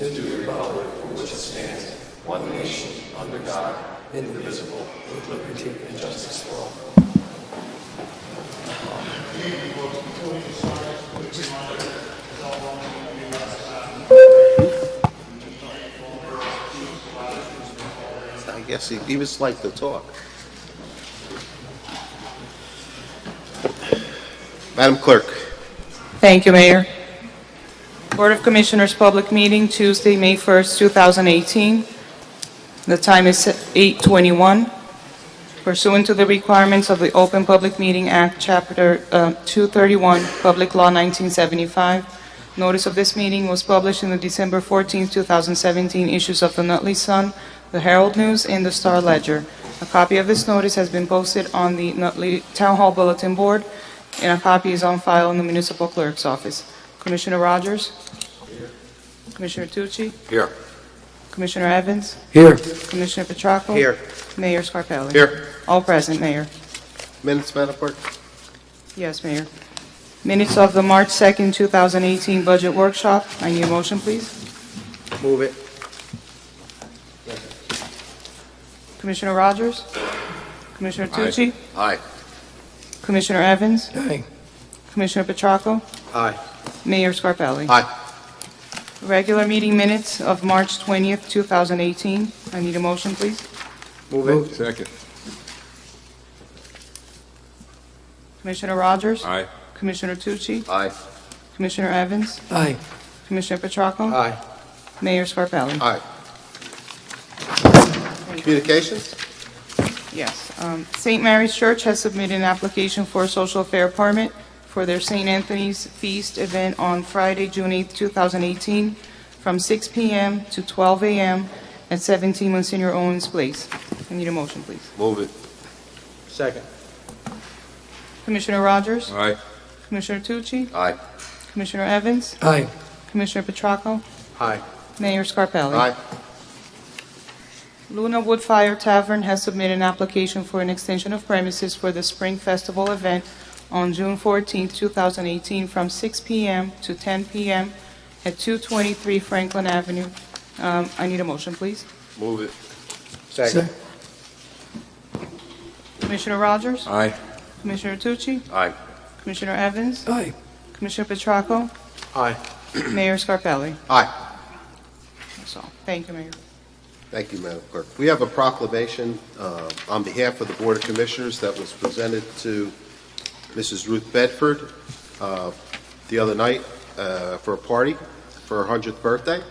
to the republic for which it stands, one nation, under God, indivisible, with liberty and justice for all. I guess he was like to talk. Madam Clerk. Thank you, Mayor. Board of Commissioners Public Meeting, Tuesday, May 1st, 2018. The time is 8:21. Pursuant to the requirements of the Open Public Meeting Act, Chapter 231, Public Law 1975, notice of this meeting was published in the December 14th, 2017 issues of the Nutley Sun, the Herald News, and the Star Ledger. A copy of this notice has been posted on the Nutley Town Hall Bulletin Board, and a copy is on file in the Municipal Clerk's office. Commissioner Rogers? Here. Commissioner Tucci? Here. Commissioner Evans? Here. Commissioner Petracco? Here. Mayor Scarpelli? Here. All present, Mayor. Minutes, Madam Clerk. Yes, Mayor. Minutes of the March 2nd, 2018 Budget Workshop. I need a motion, please. Move it. Commissioner Rogers? Commissioner Tucci? Aye. Commissioner Evans? Aye. Commissioner Petracco? Aye. Mayor Scarpelli? Aye. Regular meeting minutes of March 20th, 2018. I need a motion, please. Move it. Second. Commissioner Rogers? Aye. Commissioner Tucci? Aye. Commissioner Evans? Aye. Commissioner Petracco? Aye. Mayor Scarpelli? Aye. Communications? Yes. St. Mary's Church has submitted an application for a social fair permit for their St. Anthony's Feast event on Friday, June 8, 2018, from 6 p.m. to 12 a.m. at 17 Monsignor Owens Place. I need a motion, please. Move it. Second. Commissioner Rogers? Aye. Commissioner Tucci? Aye. Commissioner Evans? Aye. Commissioner Petracco? Aye. Mayor Scarpelli? Aye. Luna Wood Fire Tavern has submitted an application for an extension of premises for the Spring Festival event on June 14, 2018, from 6 p.m. to 10 p.m. at 223 Franklin Avenue. I need a motion, please. Move it. Second. Commissioner Rogers? Aye. Commissioner Tucci? Aye. Commissioner Evans? Aye. Commissioner Petracco? Aye. Mayor Scarpelli? Aye. That's all. Thank you, Mayor. Thank you, Madam Clerk. We have a proclamation on behalf of the Board of Commissioners that was presented to Mrs. Ruth Bedford the other night for a party for her 100th birthday.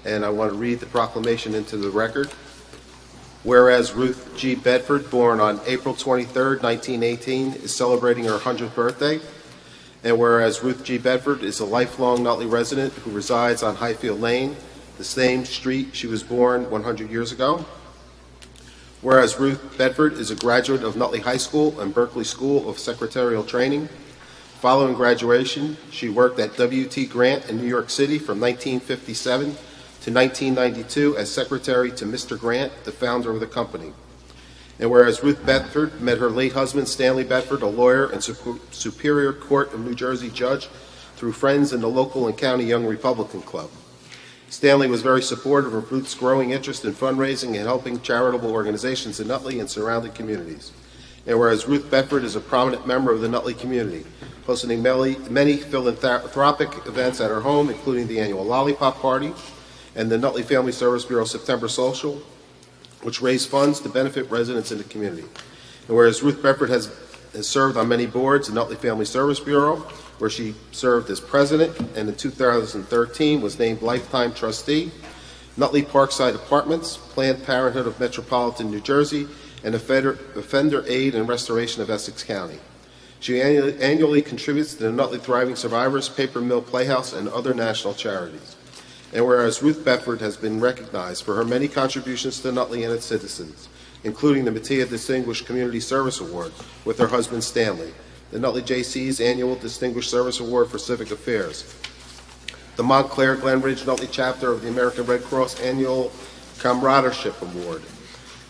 And I want to read the proclamation into the record. Whereas Ruth G. Bedford, born on April 23, 1918, is celebrating her 100th birthday. And whereas Ruth G. Bedford is a lifelong Nutley resident who resides on Highfield Lane, the same street she was born 100 years ago. Whereas Ruth Bedford is a graduate of Nutley High School and Berkeley School of Secretarial Training. Following graduation, she worked at W.T. Grant in New York City from 1957 to 1992 as secretary to Mr. Grant, the founder of the company. And whereas Ruth Bedford met her late husband, Stanley Bedford, a lawyer and Superior Court of New Jersey judge, through friends in the local and county Young Republican Club. Stanley was very supportive of Ruth's growing interest in fundraising and helping charitable organizations in Nutley and surrounding communities. And whereas Ruth Bedford is a prominent member of the Nutley community, hosting many philanthropic events at her home, including the annual Lollipop Party and the Nutley Family Service Bureau September Social, which raise funds to benefit residents in the community. And whereas Ruth Bedford has served on many boards, the Nutley Family Service Bureau, where she served as president, and in 2013 was named lifetime trustee, Nutley Parkside Apartments, Planned Parenthood of Metropolitan New Jersey, and Offender Aid and Restoration of Essex County. She annually contributes to the Nutley Thriving Survivors, Paper Mill Playhouse, and other national charities. And whereas Ruth Bedford has been recognized for her many contributions to Nutley and its citizens, including the Mattia Distinguished Community Service Award with her husband Stanley, the Nutley J.C.'s Annual Distinguished Service Award for Civic Affairs, the Montclair Glenridge Nutley Chapter of the American Red Cross Annual Comradeship Award,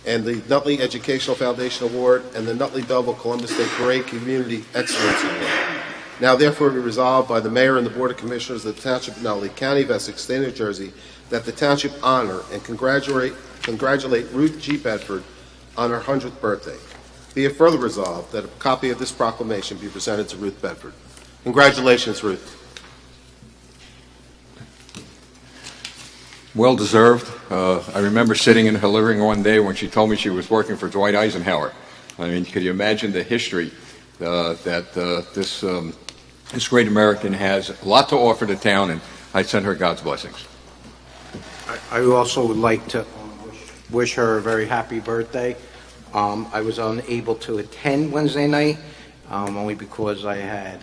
and the Nutley Educational Foundation Award, and the Nutley Belleville Columbus Day Parade Community Excellence Award. Now therefore be resolved by the Mayor and the Board of Commissioners of the Township of Nutley, County of Essex, State of New Jersey, that the Township honor and congratulate Ruth G. Bedford on her 100th birthday. Be it further resolved that a copy of this proclamation be presented to Ruth Bedford. Congratulations, Ruth. Well deserved. I remember sitting in her living room one day when she told me she was working for Dwight Eisenhower. I mean, could you imagine the history that this great American has? A lot to offer the town, and I send her God's blessings. I also would like to wish her a very happy birthday. I was unable to attend Wednesday night, only because I had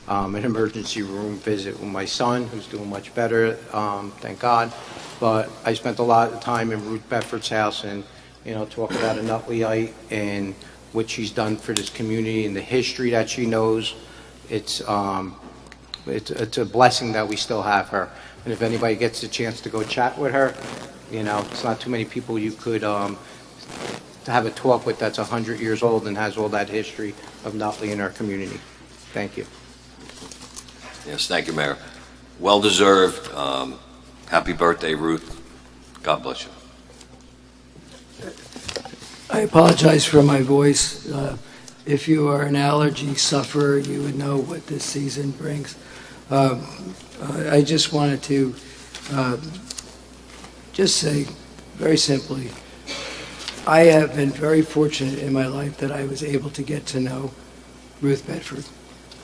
an emergency room visit with my son, who's doing much better, thank God. But I spent a lot of time in Ruth Bedford's house and, talk about a Nutleyite and what she's done for this community and the history that she knows. It's a blessing that we still have her. And if anybody gets a chance to go chat with her, it's not too many people you could to have a talk with that's 100 years old and has all that history of Nutley in our community. Thank you. Yes, thank you, Mayor. Well deserved. Happy birthday, Ruth. God bless you. I apologize for my voice. If you are an allergy sufferer, you would know what this season brings. I just wanted to just say very simply, I have been very fortunate in my life that I was able to get to know Ruth Bedford.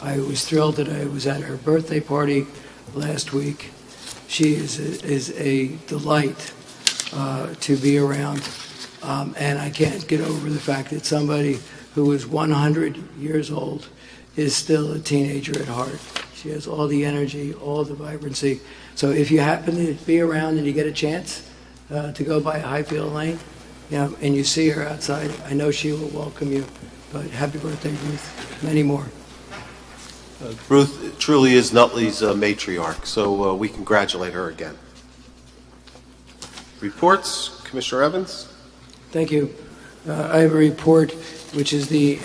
I was thrilled that I was at her birthday party last week. She is a delight to be around, and I can't get over the fact that somebody who is 100 years old is still a teenager at heart. She has all the energy, all the vibrancy. So if you happen to be around and you get a chance to go by Highfield Lane, and you see her outside, I know she will welcome you. But happy birthday, Ruth. Many more. Ruth truly is Nutley's matriarch, so we congratulate her again. Reports, Commissioner Evans? Thank you. I have a report, which is the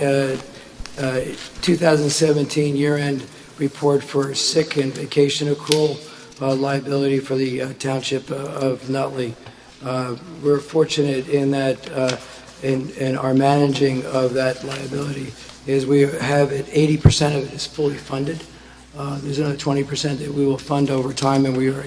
2017 year-end report for sick and vacation accrual liability for the Township of Nutley. We're fortunate in that in our managing of that liability is we have it 80% of it is fully funded. There's another 20% that we will fund over time, and we're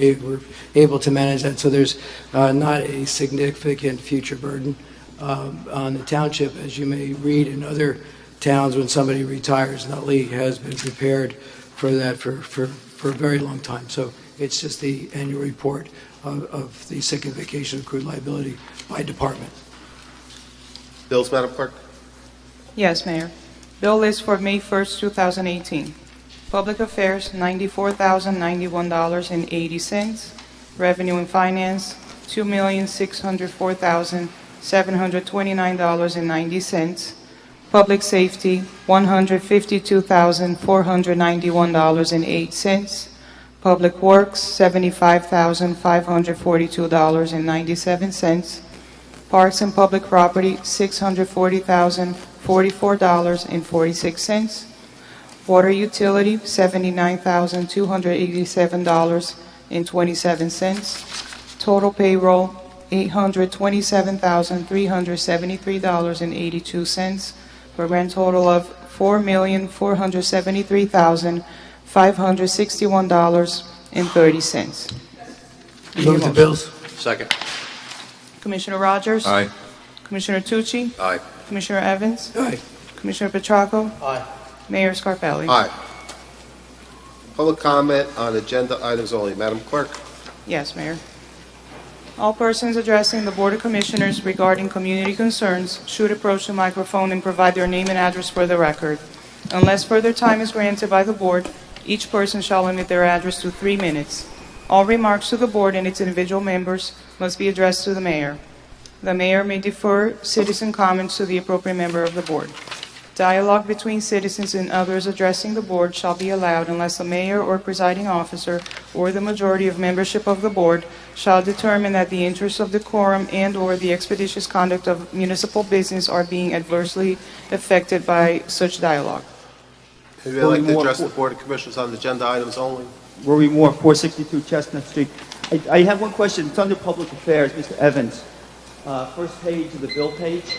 able to manage that. So there's not a significant future burden on the township. As you may read in other towns, when somebody retires, Nutley has been prepared for that for a very long time. So it's just the annual report of the sick and vacation accrued liability by department. Bills, Madam Clerk? Yes, Mayor. Bill list for May 1st, 2018. Public Affairs, $94,091.80. Revenue and Finance, $2,604,729.90. Public Safety, $152,491.08. Public Works, $75,542.97. Parks and Public Property, $640,044.46. Water Utility, $79,287.27. Total Payroll, $827,373.82, for a grand total of $4,473,561.30. Move the bills. Second. Commissioner Rogers? Aye. Commissioner Tucci? Aye. Commissioner Evans? Aye. Commissioner Petracco? Aye. Mayor Scarpelli? Aye. Public comment on agenda items only. Madam Clerk? Yes, Mayor. All persons addressing the Board of Commissioners regarding community concerns should approach the microphone and provide their name and address for the record. Unless further time is granted by the Board, each person shall limit their address to 3 minutes. All remarks to the Board and its individual members must be addressed to the Mayor. The Mayor may defer citizen comments to the appropriate member of the Board. Dialogue between citizens and others addressing the Board shall be allowed unless the Mayor or presiding officer or the majority of membership of the Board shall determine that the interests of decorum and/or the expeditious conduct of municipal business are being adversely affected by such dialogue. Anybody like to address the Board of Commissioners on agenda items only? Rory Moore, 462 Chestnut Street. I have one question. It's under Public Affairs, Mr. Evans. First page of the bill page,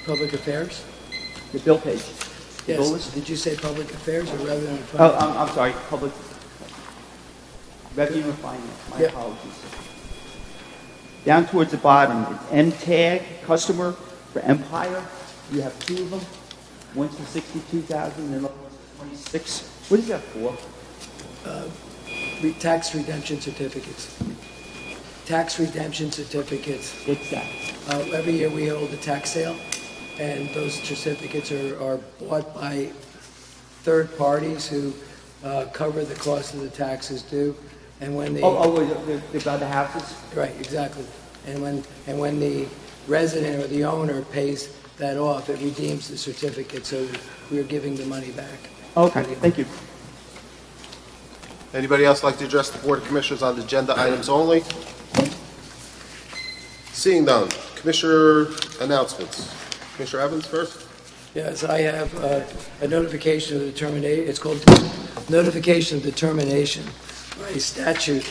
Public Affairs? the bill page. The bill Yes. list? Did you say Public Affairs or Revenue and Oh, Finance? I'm sorry, Public Revenue and Finance. My Yeah. apologies. Down towards the bottom, it's M-Tag, customer for Empire. You have two of them. One's for 62,000 and the other one's for 26. What is that for? Tax redemption certificates. Tax redemption certificates. What's that? Every year we hold a tax sale, and those certificates are bought by third parties who cover the cost of the taxes due. And when they They're by the houses? right, exactly. And when the resident or the owner pays that off, it redeems the certificate, so we're giving the money back. Okay, thank you. Anybody else like to address the Board of Commissioners on agenda items only? Seeing none, Commissioner announcements. Commissioner Evans first? Yes, I have a notification of determination, it's called notification of determination by statute.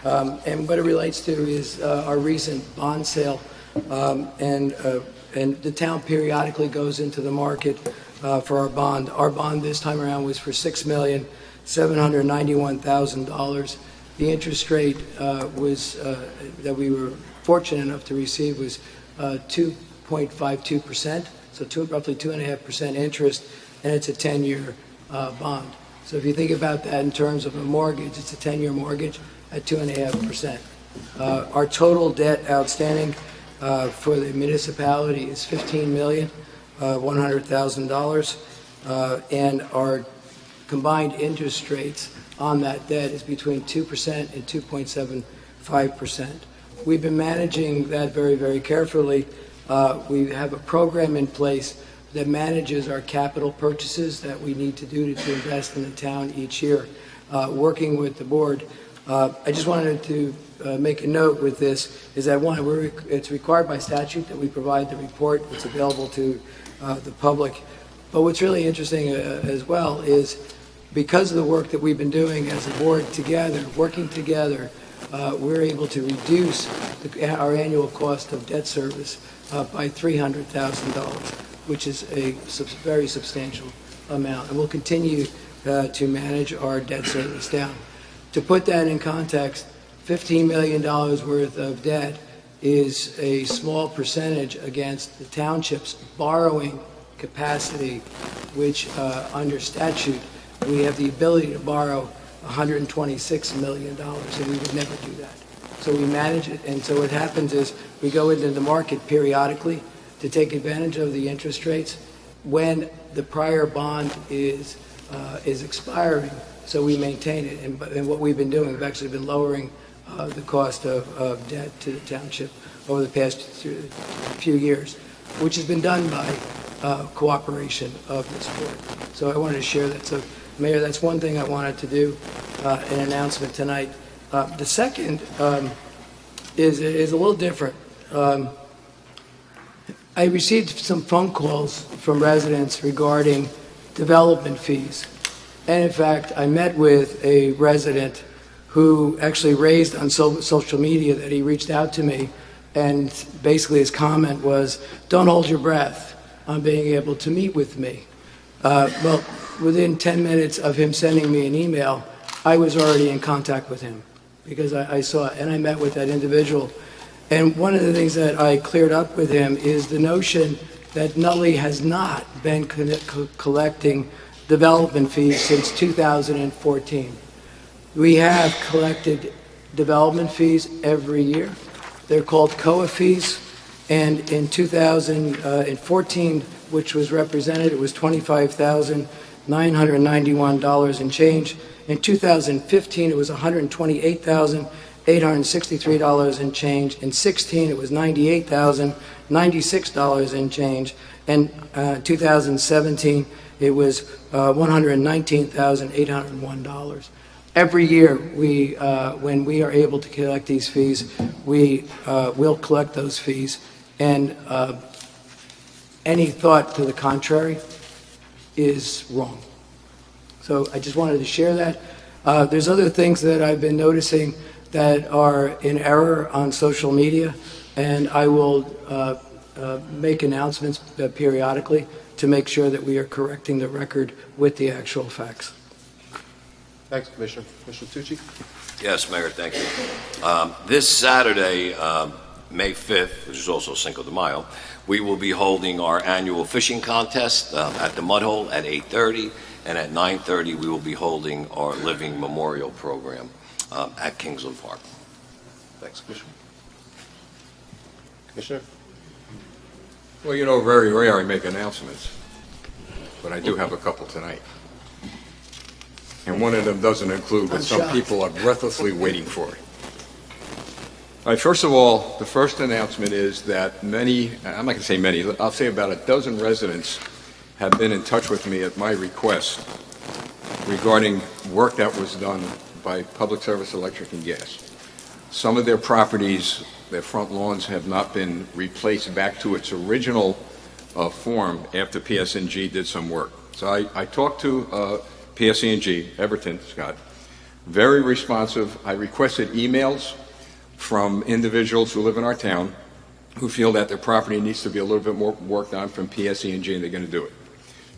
And what it relates to is our recent bond sale. And the town periodically goes into the market for our bond. Our bond this time around was for $6,791,000. The interest rate was that we were fortunate enough to receive was 2.52%, so roughly 2.5% interest, and it's a 10-year bond. So if you think about that in terms of a mortgage, it's a 10-year mortgage at 2.5%. Our total debt outstanding for the municipality is $15,100,000, and our combined interest rates on that debt is between 2% and 2.75%. We've been managing that very, very carefully. We have a program in place that manages our capital purchases that we need to do to invest in the town each year. Working with the board, I just wanted to make a note with this, is that one, it's required by statute that we provide the report. It's available to the public. But what's really interesting as well is because of the work that we've been doing as a board together, working together, we're able to reduce our annual cost of debt service by $300,000, which is a very substantial amount. And we'll continue to manage our debt service down. To put that in context, $15 million worth of debt is a small percentage against the township's borrowing capacity, which under statute, we have the ability to borrow $126 million, and we would never do that. So we manage it, and so what happens is we go into the market periodically to take advantage of the interest rates when the prior bond is expiring, so we maintain it. And what we've been doing, we've actually been lowering the cost of debt to the township over the past few years, which has been done by cooperation of this board. So I wanted to share that. So, Mayor, that's one thing I wanted to do, an announcement tonight. The second is a little different. I received some phone calls from residents regarding development fees. And in fact, I met with a resident who actually raised on social media that he reached out to me, and basically his comment was, "Don't hold your breath on being able to meet with me." Well, within 10 minutes of him sending me an email, I was already in contact with him because I saw it, and I met with that individual. And one of the things that I cleared up with him is the notion that Nutley has not been collecting development fees since 2014. We have collected development fees every year. They're called COA fees, and in 2014, which was represented, it was $25,991 and change. In 2015, it was $128,863 and change. In 16, it was $98,096 and change. And 2017, it was $119,801. Every year, when we are able to collect these fees, we will collect those fees. And any thought to the contrary is wrong. So I just wanted to share that. There's other things that I've been noticing that are in error on social media, and I will make announcements periodically to make sure that we are correcting the record with the actual facts. Thanks, Commissioner. Commissioner Tucci? Yes, Mayor, thank you. This Saturday, May 5th, which is also Cinco de Mayo, we will be holding our annual fishing contest at the Mud Hole at 8:30, and at 9:30 we will be holding our Living Memorial Program at Kingsland Park. Thanks, Commissioner. Commissioner? Well, you know, very rare I make announcements, but I do have a couple tonight. And one of them doesn't include what some people are breathlessly waiting for. All right, first of all, the first announcement is that many, I'm not going to say many, I'll say about a dozen residents have been in touch with me at my request regarding work that was done by Public Service Electric and Gas. Some of their properties, their front lawns have not been replaced back to its original form after PSNG did some work. So I talked to PSE&G, Everton, Scott, very responsive. I requested emails from individuals who live in our town who feel that their property needs to be a little bit more worked on from PSE&G, and they're going to do it.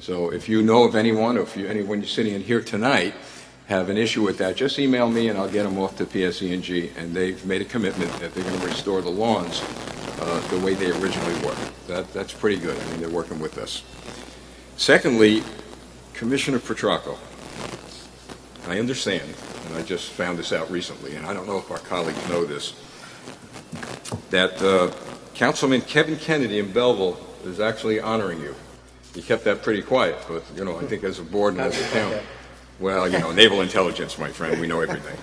So if you know of anyone, or if anyone sitting in here tonight have an issue with that, just email me and I'll get them off to PSE&G, and they've made a commitment that they're going to restore the lawns the way they originally were. That's pretty good. I mean, they're working with us. Secondly, Commissioner Petracco, I understand, and I just found this out recently, and I don't know if our colleagues know this, that Councilman Kevin Kennedy in Belleville is actually honoring you. He kept that pretty quiet, but, you know, I think as a board and as a town, well, you know, naval intelligence, my friend, we know everything.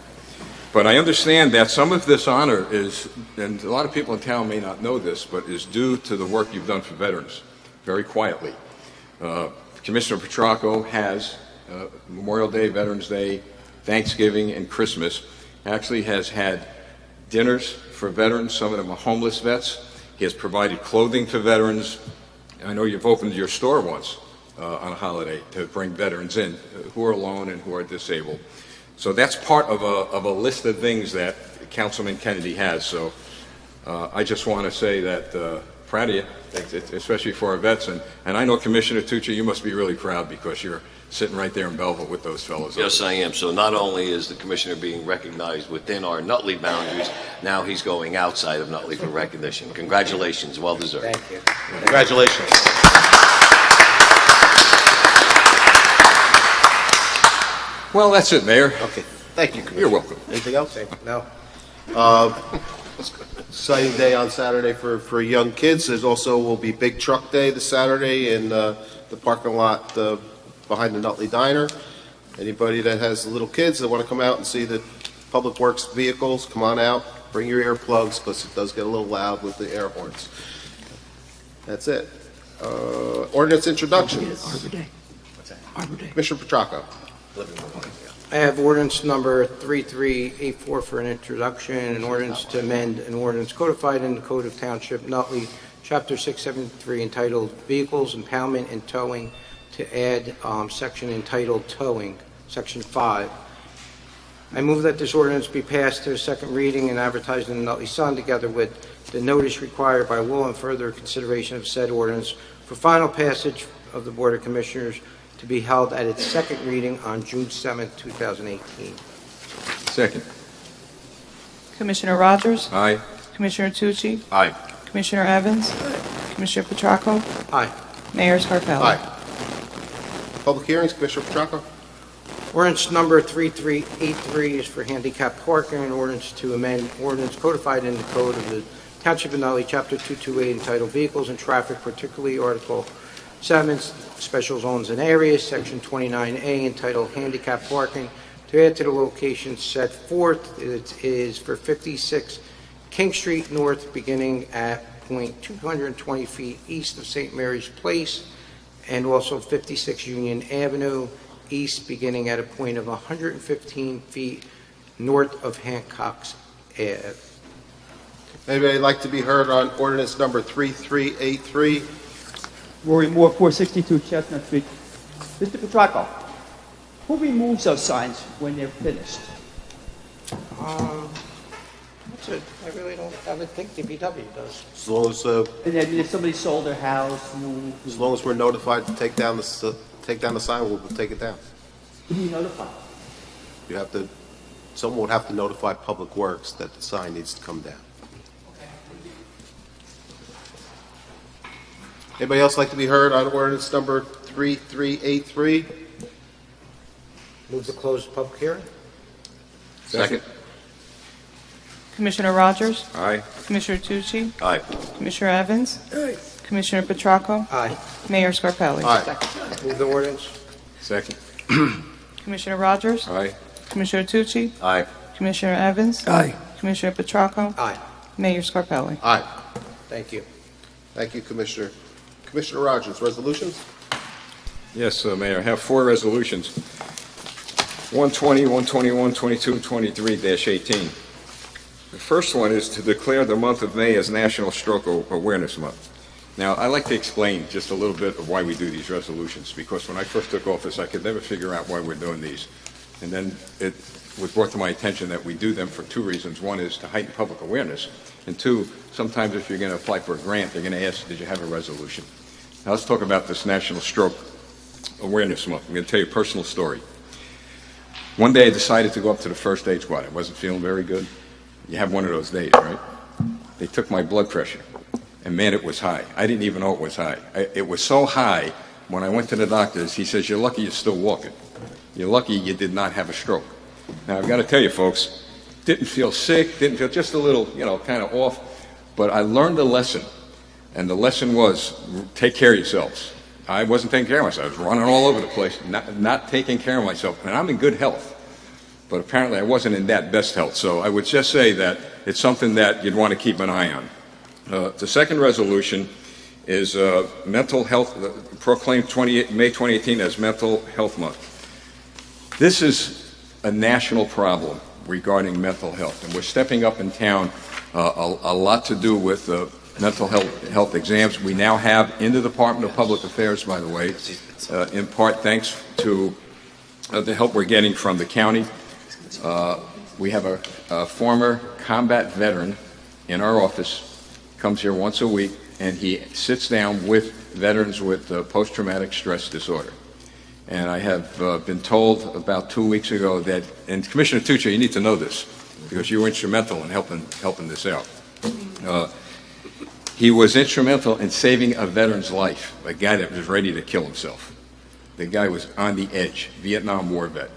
But I understand that some of this honor is, and a lot of people in town may not know this, but is due to the work you've done for veterans, very quietly. Commissioner Petracco has Memorial Day, Veterans Day, Thanksgiving, and Christmas, actually has had dinners for veterans. Some of them are homeless vets. He has provided clothing for veterans. I know you've opened your store once on a holiday to bring veterans in who are alone and who are disabled. So that's part of a list of things that Councilman Kennedy has. So I just want to say that proud of you, especially for our vets. And I know, Commissioner Tucci, you must be really proud because you're sitting right there in Belleville with those fellows. Yes, I am. So not only is the commissioner being recognized within our Nutley boundaries, now he's going outside of Nutley for recognition. Congratulations. Well deserved. Thank you. Congratulations. Well, that's it, Mayor. Okay, thank you, Commissioner. You're welcome. Anything else? No. Exciting day on Saturday for young kids. There's also will be Big Truck Day this Saturday in the parking lot behind the Nutley Diner. Anybody that has little kids that want to come out and see the Public Works vehicles, come on out. Bring your earplugs because it does get a little loud with the air horns. That's it. Ordinance introductions. Arbor Day. Arbor Day. Commissioner Petracco. I have ordinance number 3384 for an introduction, an ordinance to amend an ordinance codified in the Code of Township Nutley, Chapter 673, entitled Vehicles, Impoundment, and Towing, to add section entitled Towing, Section 5. I move that this ordinance be passed to a second reading and advertised in the Nutley Sun, together with the notice required by law and further consideration of said ordinance for final passage of the Board of Commissioners to be held at its second reading on June 7, 2018. Second. Commissioner Rogers? Aye. Commissioner Tucci? Aye. Commissioner Evans? Commissioner Petracco? Aye. Mayor Scarpelli? Aye. Public hearings, Commissioner Petracco. Ordinance number 3383 is for handicap parking, an ordinance to amend ordinance codified in the Code of the Township of Nutley, Chapter 228, entitled Vehicles and Traffic, particularly Article 7, Special Zones and Areas, Section 29A, entitled Handicap Parking, to add to the location set forth. It is for 56 King Street North, beginning at point 220 feet east of St. Mary's Place, and also 56 Union Avenue East, beginning at a point of 115 feet north of Hancock's Ave. Anybody like to be heard on ordinance number 3383? Rory Moore, 462 Chestnut Street. Mr. Petracco, Who removes those signs when they're finished? That's it. I really don't, I would think DPW does. As long as, And then if somebody sold their house, as long as we're notified to take down the sign, we'll take it down. who do you notify? You have to, someone would have to notify Public Works that the sign needs to come down. Anybody else like to be heard on ordinance number 3383? Move to close the public hearing? Second. Commissioner Rogers? Aye. Commissioner Tucci? Aye. Commissioner Evans? Commissioner Petracco? Aye. Mayor Scarpelli? Aye. Move the ordinance? Second. Commissioner Rogers? Aye. Commissioner Tucci? Aye. Commissioner Evans? Aye. Commissioner Petracco? Aye. Mayor Scarpelli? Aye. Thank you. Thank you, Commissioner. Commissioner Rogers, resolutions? Yes, Mayor, I have 4 resolutions. 120, 121, 22, and 23-18. The first one is to declare the month of May as National Stroke Awareness Month. Now, I'd like to explain just a little bit of why we do these resolutions, because when I first took office, I could never figure out why we're doing these. And then it was brought to my attention that we do them for 2 reasons. One is to heighten public awareness, and 2, sometimes if you're going to apply for a grant, they're going to ask, did you have a resolution? Now, let's talk about this National Stroke Awareness Month. I'm going to tell you a personal story. One day I decided to go up to the first aid squad. I wasn't feeling very good. You have one of those days, right? They took my blood pressure, and man, it was high. I didn't even know it was high. It was so high, when I went to the doctors, he says, you're lucky you're still walking. You're lucky you did not have a stroke. Now, I've got to tell you, folks, didn't feel sick, didn't feel just a little, kind of off, but I learned a lesson, and the lesson was, take care of yourselves. I wasn't taking care of myself. I was running all over the place, not taking care of myself, and I'm in good health. But apparently I wasn't in that best health. So I would just say that it's something that you'd want to keep an eye on. The second resolution is mental health, proclaimed May 2018 as Mental Health Month. This is a national problem regarding mental health, and we're stepping up in town a lot to do with mental health exams. We now have in the Department of Public Affairs, by the way, in part thanks to the help we're getting from the county. We have a former combat veteran in our office, comes here once a week, and he sits down with veterans with post-traumatic stress disorder. And I have been told about 2 weeks ago that, and Commissioner Tucci, you need to know this, because you were instrumental in helping this out. He was instrumental in saving a veteran's life, a guy that was ready to kill himself. The guy was on the edge, Vietnam War vet.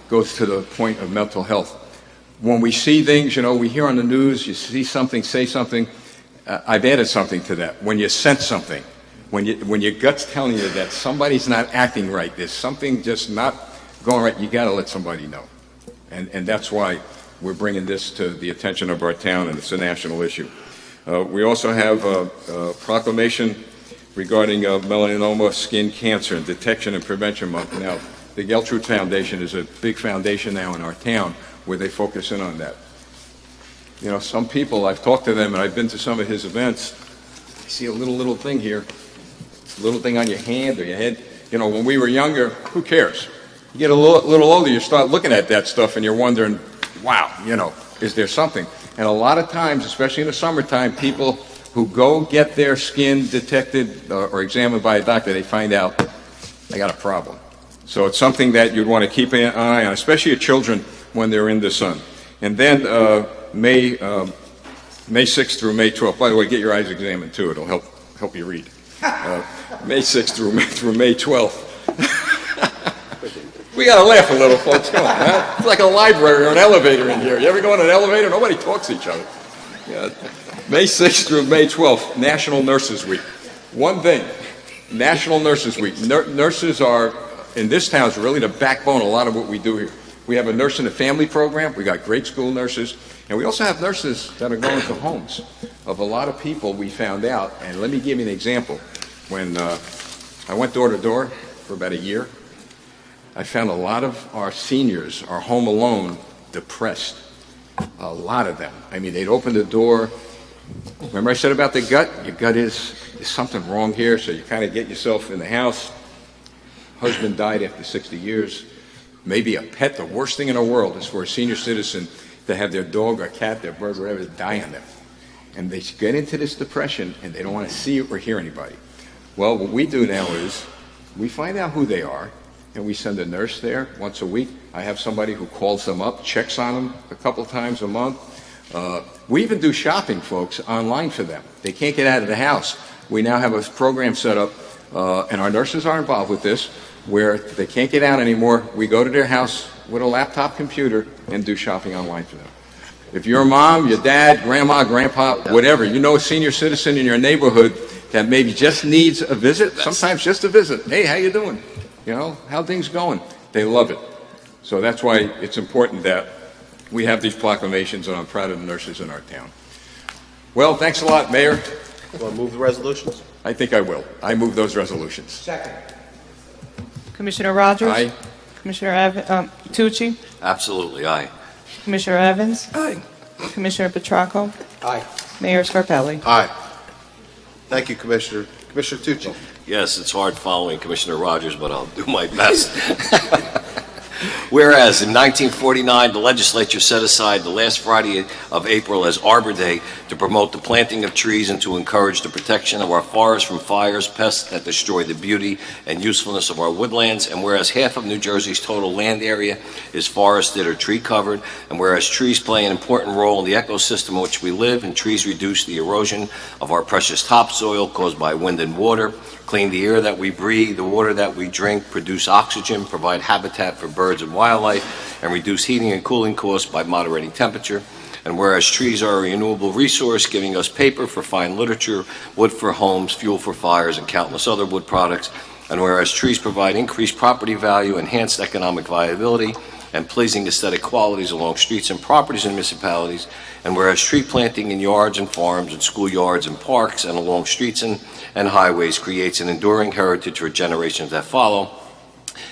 Goes to the point of mental health. When we see things, we hear on the news, you see something, say something. I've added something to that. When you sense something, when your gut's telling you that somebody's not acting right, there's something just not going right, you got to let somebody know. And that's why we're bringing this to the attention of our town, and it's a national issue. We also have a proclamation regarding melanoma skin cancer and detection and prevention month. Now, the Geltrude Foundation is a big foundation now in our town where they focus in on that. Some people, I've talked to them and I've been to some of his events, I see a little thing here, a little thing on your hand or your head. When we were younger, who cares? You get a little older, you start looking at that stuff and you're wondering, wow, is there something? And a lot of times, especially in the summertime, people who go get their skin detected or examined by a doctor, they find out they got a problem. So it's something that you'd want to keep an eye on, especially your children when they're in the sun. And then May 6th through May 12th. By the way, get your eyes examined too. It'll help you read. May 6th through May 12th. We got to laugh a little, folks. Come on, huh? It's like a library or an elevator in here. You ever go in an elevator? Nobody talks to each other. Yeah. May 6th through May 12th, National Nurses Week. One thing, National Nurses Week. Nurses are, in this town, is really the backbone of a lot of what we do here. We have a nurse in the family program. We got great school nurses. And we also have nurses that are going to homes of a lot of people we found out. And let me give you an example. When I went door to door for about a year, I found a lot of our seniors are home alone, depressed. A lot of them. I mean, they'd open the door. Remember I said about the gut? Your gut is something wrong here, so you kind of get yourself in the house. husband died after 60 years. Maybe a pet, the worst thing in the world is for a senior citizen to have their dog or cat, their bird, whatever, die on them. And they get into this depression and they don't want to see or hear anybody. Well, what we do now is we find out who they are and we send a nurse there once a week. I have somebody who calls them up, checks on them a couple times a month. We even do shopping, folks, online for them. They can't get out of the house. We now have a program set up, and our nurses are involved with this, where they can't get out anymore. We go to their house with a laptop computer and do shopping online for them. If your mom, your dad, grandma, grandpa, whatever, you know a senior citizen in your neighborhood that maybe just needs a visit, sometimes just a visit. Hey, how you doing? You know, how things going? They love it. So that's why it's important that we have these proclamations, and I'm proud of the nurses in our town. Well, thanks a lot, Mayor. You want to move the resolutions? I think I will. I move those resolutions. Second. Commissioner Rogers? Aye. Commissioner Tucci? Absolutely, aye. Commissioner Evans? Aye. Commissioner Petracco? Aye. Mayor Scarpelli? Aye. Thank you, Commissioner. Commissioner Tucci. Yes, it's hard following Commissioner Rogers, but I'll do my best. Whereas in 1949, the legislature set aside the last Friday of April as Arbor Day to promote the planting of trees and to encourage the protection of our forests from fires, pests that destroy the beauty and usefulness of our woodlands, and whereas half of New Jersey's total land area is forested or tree covered, and whereas trees play an important role in the ecosystem in which we live, and trees reduce the erosion of our precious topsoil caused by wind and water, clean the air that we breathe, the water that we drink, produce oxygen, provide habitat for birds and wildlife, and reduce heating and cooling costs by moderating temperature. And whereas trees are a renewable resource, giving us paper for fine literature, wood for homes, fuel for fires, and countless other wood products, and whereas trees provide increased property value, enhanced economic viability, and pleasing aesthetic qualities along streets and properties in municipalities, and whereas tree planting in yards and farms and schoolyards and parks and along streets and highways creates an enduring heritage for generations that follow,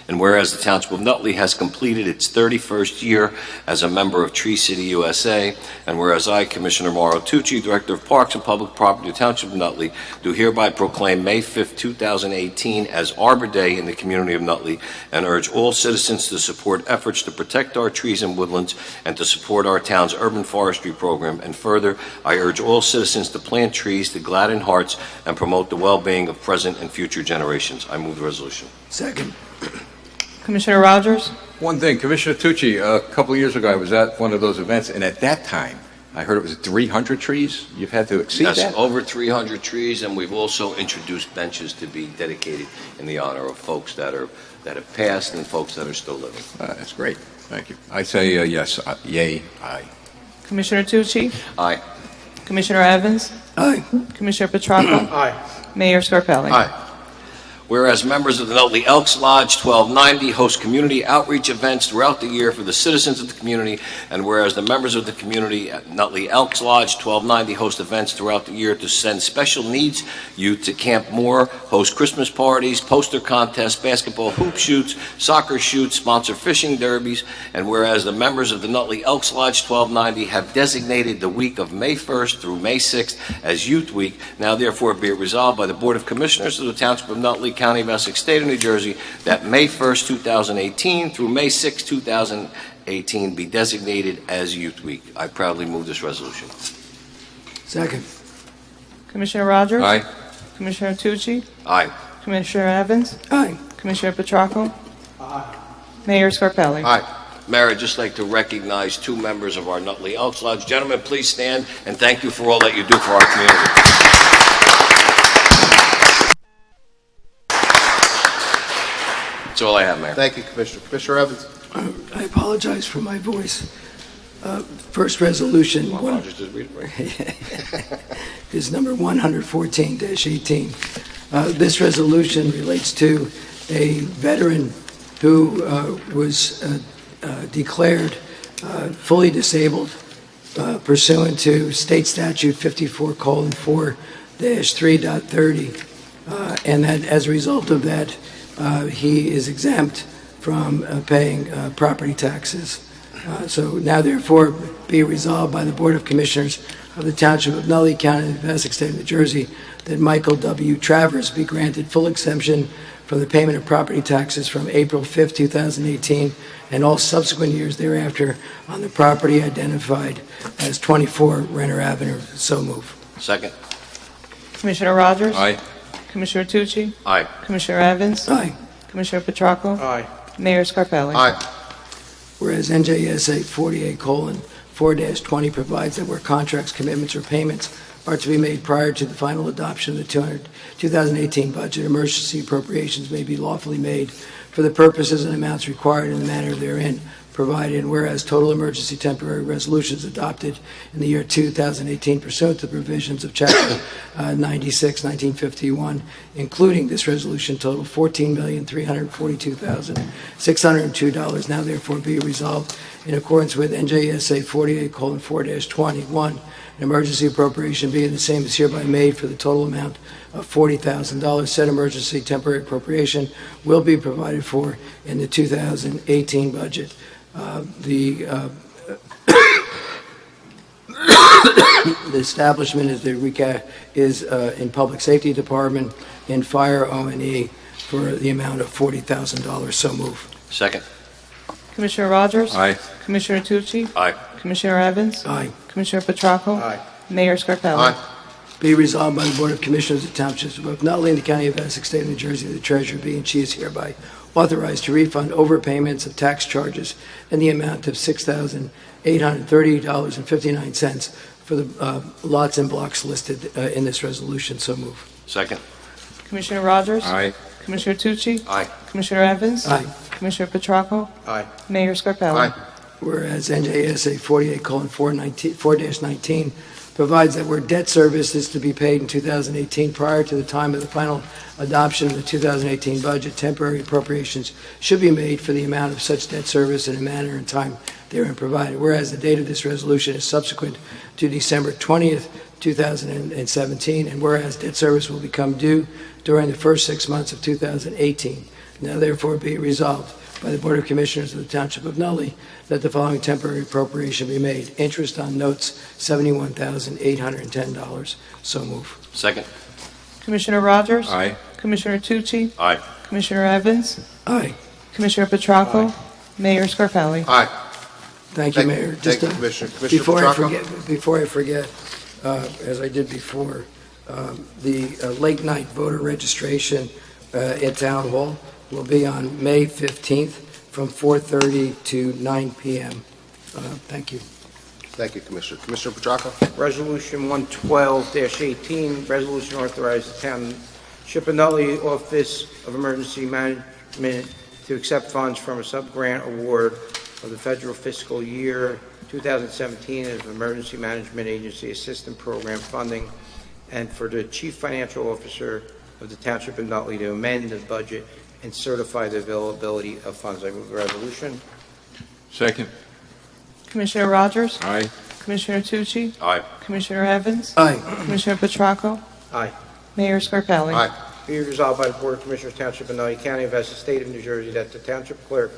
and whereas the Township of Nutley has completed its 31st year as a member of Tree City USA, and whereas I, Commissioner Mauro Tucci, Director of Parks and Public Property of the Township of Nutley, do hereby proclaim May 5th, 2018 as Arbor Day in the community of Nutley, and urge all citizens to support efforts to protect our trees and woodlands and to support our town's urban forestry program. And further, I urge all citizens to plant trees to gladden hearts and promote the well-being of present and future generations. I move the resolution. Second. Commissioner Rogers? One thing, Commissioner Tucci, a couple of years ago I was at one of those events, and at that time, I heard it was 300 trees. You've had to exceed Yes, that? over 300 trees, and we've also introduced benches to be dedicated in the honor of folks that have passed and folks that are still living. That's great. Thank you. I say yes, yay, aye. Commissioner Tucci? Aye. Commissioner Evans? Aye. Commissioner Petracco? Aye. Mayor Scarpelli? Aye. Whereas members of the Nutley Elks Lodge 1290 host community outreach events throughout the year for the citizens of the community, and whereas the members of the community at Nutley Elks Lodge 1290 host events throughout the year to send special needs youth to Camp Moore, host Christmas parties, poster contests, basketball hoop shoots, soccer shoots, sponsor fishing derbies, and whereas the members of the Nutley Elks Lodge 1290 have designated the week of May 1st through May 6th as Youth Week, now therefore be it resolved by the Board of Commissioners of the Township of Nutley, County of Essex, State of New Jersey, that May 1st, 2018 through May 6th, 2018 be designated as Youth Week. I proudly move this resolution. Second. Commissioner Rogers? Aye. Commissioner Tucci? Aye. Commissioner Evans? Aye. Commissioner Petracco? Mayor Scarpelli? Aye. Mayor, I'd just like to recognize two members of our Nutley Elks Lodge. Gentlemen, please stand, and thank you for all that you do for our community. That's all I have, Mayor. Thank you, Commissioner. Commissioner Evans. I apologize for my voice. First resolution Well, I'll just read it, right? is number 114-18. This resolution relates to a veteran who was declared fully disabled pursuant to State Statute 54:4-3.30, and that as a result of that, he is exempt from paying property taxes. So now therefore be resolved by the Board of Commissioners of the Township of Nutley, County of Essex, State of New Jersey, that Michael W. Travers be granted full exemption from the payment of property taxes from April 5th, 2018, and all subsequent years thereafter on the property identified as 24 Renner Avenue. So move. Second. Commissioner Rogers? Aye. Commissioner Tucci? Aye. Commissioner Evans? Aye. Commissioner Petracco? Aye. Mayor Scarpelli? Aye. Whereas NJSA 48:4-20 provides that where contracts, commitments, or payments are to be made prior to the final adoption of the 2018 budget, emergency appropriations may be lawfully made for the purposes and amounts required in the manner therein provided, and whereas total emergency temporary resolutions adopted in the year 2018 pursuant to the provisions of Chapter 96, 1951, including this resolution, total $14,342,602. Now therefore be resolved in accordance with NJSA 48:4-21, an emergency appropriation being the same is hereby made for the total amount of $40,000. Said emergency temporary appropriation will be provided for in the 2018 budget. The establishment is in Public Safety Department in Fire O&E for the amount of $40,000. So move. Second. Commissioner Rogers? Aye. Commissioner Tucci? Aye. Commissioner Evans? Aye. Commissioner Petracco? Aye. Mayor Scarpelli? Aye. Be resolved by the Board of Commissioners of the Township of Nutley in the County of Essex, State of New Jersey, the Treasurer be and she is hereby authorized to refund overpayments of tax charges in the amount of $6,830.59 for the lots and blocks listed in this resolution. So move. Second. Commissioner Rogers? Aye. Commissioner Tucci? Aye. Commissioner Evans? Aye. Commissioner Petracco? Aye. Mayor Scarpelli? Aye. Whereas NJSA 48:4-19 provides that where debt service is to be paid in 2018 prior to the time of the final adoption of the 2018 budget, temporary appropriations should be made for the amount of such debt service in a manner and time therein provided. Whereas the date of this resolution is subsequent to December 20th, 2017, and whereas debt service will become due during the first 6 months of 2018. Now therefore be resolved by the Board of Commissioners of the Township of Nutley that the following temporary appropriation be made. Interest on notes, $71,810. So move. Second. Commissioner Rogers? Aye. Commissioner Tucci? Aye. Commissioner Evans? Aye. Commissioner Petracco? Mayor Scarpelli? Aye. Thank you, Mayor. Thank you, to- Commissioner. Commissioner Before I Petracco? forget, as I did before, the late night voter registration at Town Hall will be on May 15th from 4:30 to 9 p.m. Thank you. Thank you, Commissioner. Commissioner Petracco? Resolution 112-18, resolution authorized the Township of Nutley Office of Emergency Management to accept funds from a sub-grant award of the federal fiscal year 2017 as Emergency Management Agency Assistant Program funding, and for the Chief Financial Officer of the Township of Nutley to amend the budget and certify the availability of funds. I move the resolution. Second. Commissioner Rogers? Aye. Commissioner Tucci? Aye. Commissioner Evans? Aye. Commissioner Petracco? Aye. Mayor Scarpelli? Aye. Be resolved by the Board of Commissioners Township of Nutley County of Essex State of New Jersey that the Township Clerk